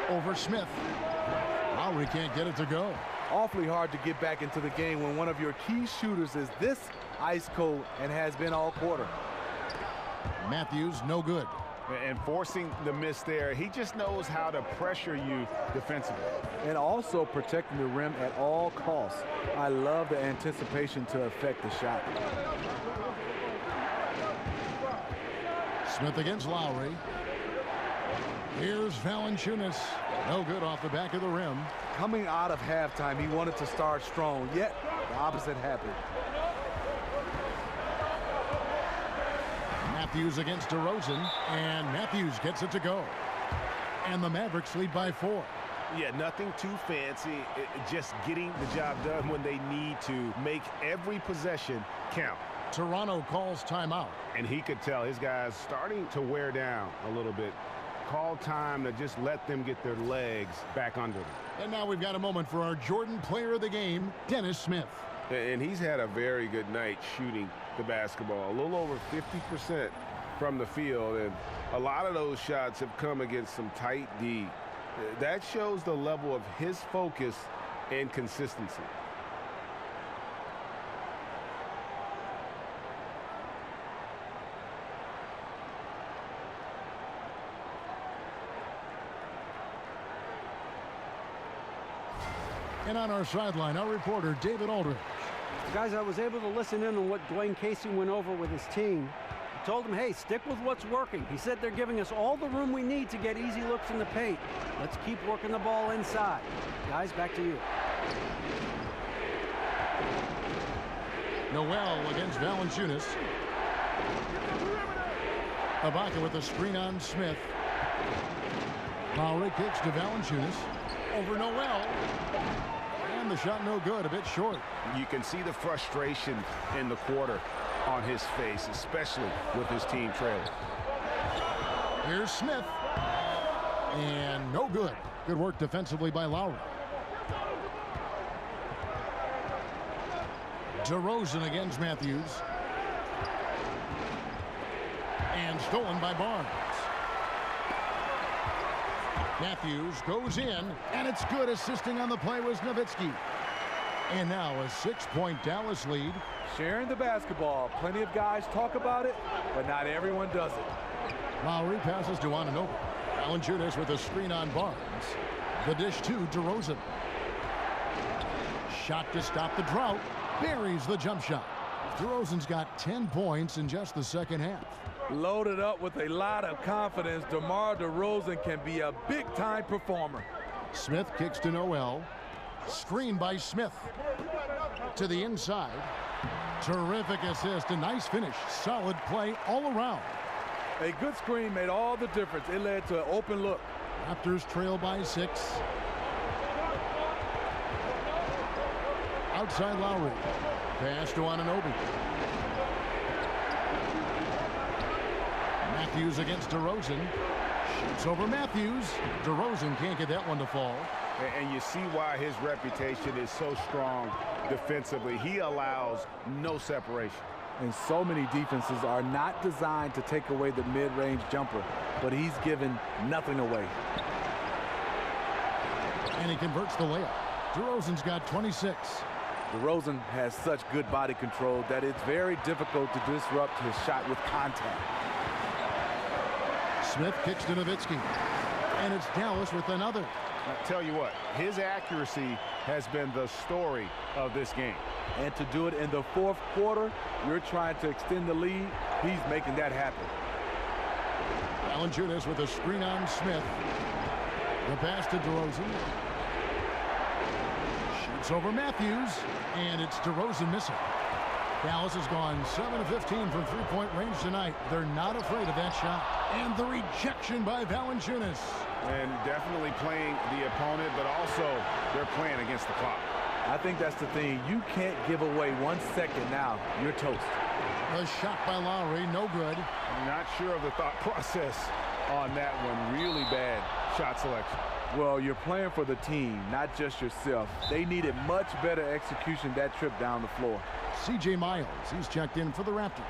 Over Smith. Lowry can't get it to go. Awfully hard to get back into the game when one of your key shooters is this ice cold and has been all quarter. Matthews, no good. And forcing the miss there, he just knows how to pressure you defensively. And also protecting the rim at all costs. I love the anticipation to affect the shot. Smith against Lowry. Here's Valanciunas. No good off the back of the rim. Coming out of halftime, he wanted to start strong, yet the opposite happened. Matthews against DeRozan, and Matthews gets it to go. And the Mavericks lead by 4. Yeah, nothing too fancy, just getting the job done when they need to. Make every possession count. Toronto calls timeout. And he could tell his guys starting to wear down a little bit. Call time to just let them get their legs back under them. And now we've got a moment for our Jordan player of the game, Dennis Smith. And he's had a very good night shooting the basketball. A little over 50% from the field, and a lot of those shots have come against some tight D. That shows the level of his focus and consistency. And on our sideline, our reporter, David Aldridge. Guys, I was able to listen in on what Dwayne Casey went over with his team. I told him, hey, stick with what's working. He said they're giving us all the room we need to get easy looks in the paint. Let's keep working the ball inside. Guys, back to you. Noel against Valanciunas. Ibaka with a screen on Smith. Lowry kicks to Valanciunas. Over Noel. And the shot no good, a bit short. You can see the frustration in the quarter on his face, especially with his team trailing. Here's Smith. And no good. Good work defensively by Lowry. DeRozan against Matthews. And stolen by Barnes. Matthews goes in, and it's good. Assisting on the play was Nowitzki. And now a 6-point Dallas lead. Sharing the basketball. Plenty of guys talk about it, but not everyone does it. Lowry passes to Anunoby. Valanciunas with a screen on Barnes. The dish to DeRozan. Shot to stop the drought. Buries the jump shot. DeRozan's got 10 points in just the second half. Loaded up with a lot of confidence, DeMar DeRozan can be a big-time performer. Smith kicks to Noel. Screen by Smith. To the inside. Terrific assist, a nice finish. Solid play all around. A good screen made all the difference. It led to an open look. Raptors trail by 6. Outside Lowry. Pass to Anunoby. Matthews against DeRozan. Shoots over Matthews. DeRozan can't get that one to fall. And you see why his reputation is so strong defensively. He allows no separation. And so many defenses are not designed to take away the mid-range jumper, but he's given nothing away. And he converts the layup. DeRozan's got 26. DeRozan has such good body control that it's very difficult to disrupt his shot with contact. Smith kicks to Nowitzki. And it's Dallas with another. I tell you what, his accuracy has been the story of this game. And to do it in the fourth quarter, you're trying to extend the lead. He's making that happen. Valanciunas with a screen on Smith. The pass to DeRozan. Shoots over Matthews. And it's DeRozan missing. Dallas has gone 7 of 15 from three-point range tonight. They're not afraid of that shot. And the rejection by Valanciunas. And definitely playing the opponent, but also they're playing against the clock. I think that's the thing. You can't give away 1 second now. You're toast. A shot by Lowry, no good. I'm not sure of the thought process on that one. Really bad shot selection. Well, you're playing for the team, not just yourself. They needed much better execution that trip down the floor. C.J. Miles, he's checked in for the Raptors.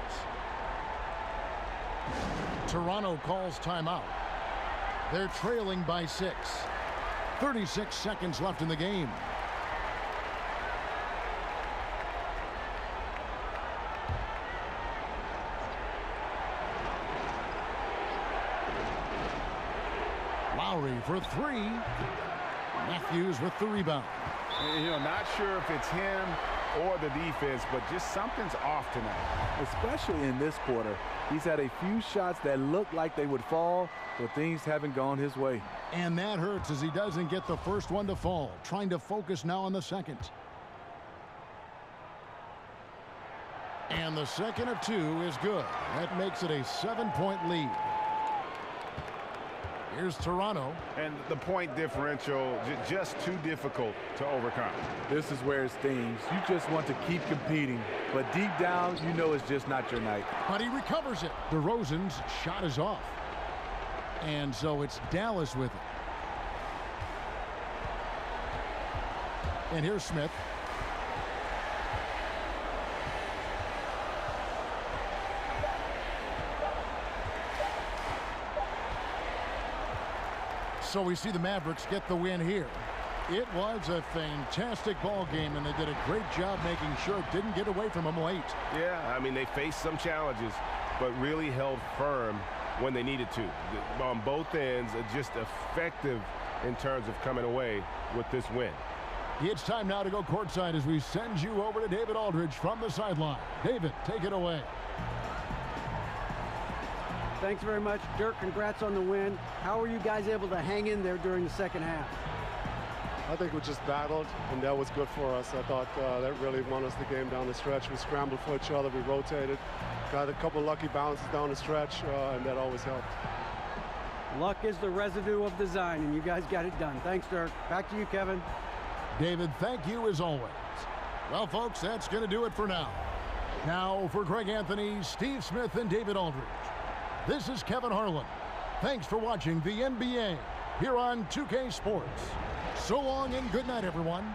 Toronto calls timeout. They're trailing by 6. 36 seconds left in the game. Lowry for 3. Matthews with the rebound. You know, not sure if it's him or the defense, but just something's off tonight. Especially in this quarter. He's had a few shots that looked like they would fall, but things haven't gone his way. And that hurts as he doesn't get the first one to fall. Trying to focus now on the second. And the second of 2 is good. That makes it a 7-point lead. Here's Toronto. And the point differential just too difficult to overcome. This is where it stings. You just want to keep competing, but deep down, you know it's just not your night. But he recovers it. DeRozan's shot is off. And so it's Dallas with it. And here's Smith. So we see the Mavericks get the win here. It was a fantastic ball game, and they did a great job making sure it didn't get away from them late. Yeah, I mean, they faced some challenges, but really held firm when they needed to. On both ends, just effective in terms of coming away with this win. It's time now to go courtside as we send you over to David Aldridge from the sideline. David, take it away. Thanks very much, Dirk. Congrats on the win. How were you guys able to hang in there during the second half? I think we just battled, and that was good for us. I thought that really won us the game down the stretch. We scrambled for each other. We rotated. Got a couple lucky bounces down the stretch, and that always helped. Luck is the residue of design, and you guys got it done. Thanks, Dirk. Back to you, Kevin. David, thank you as always. Well, folks, that's going to do it for now. Now, for Greg Anthony, Steve Smith, and David Aldridge, this is Kevin Harlan. Thanks for watching the NBA here on 2K Sports. So long and good night, everyone.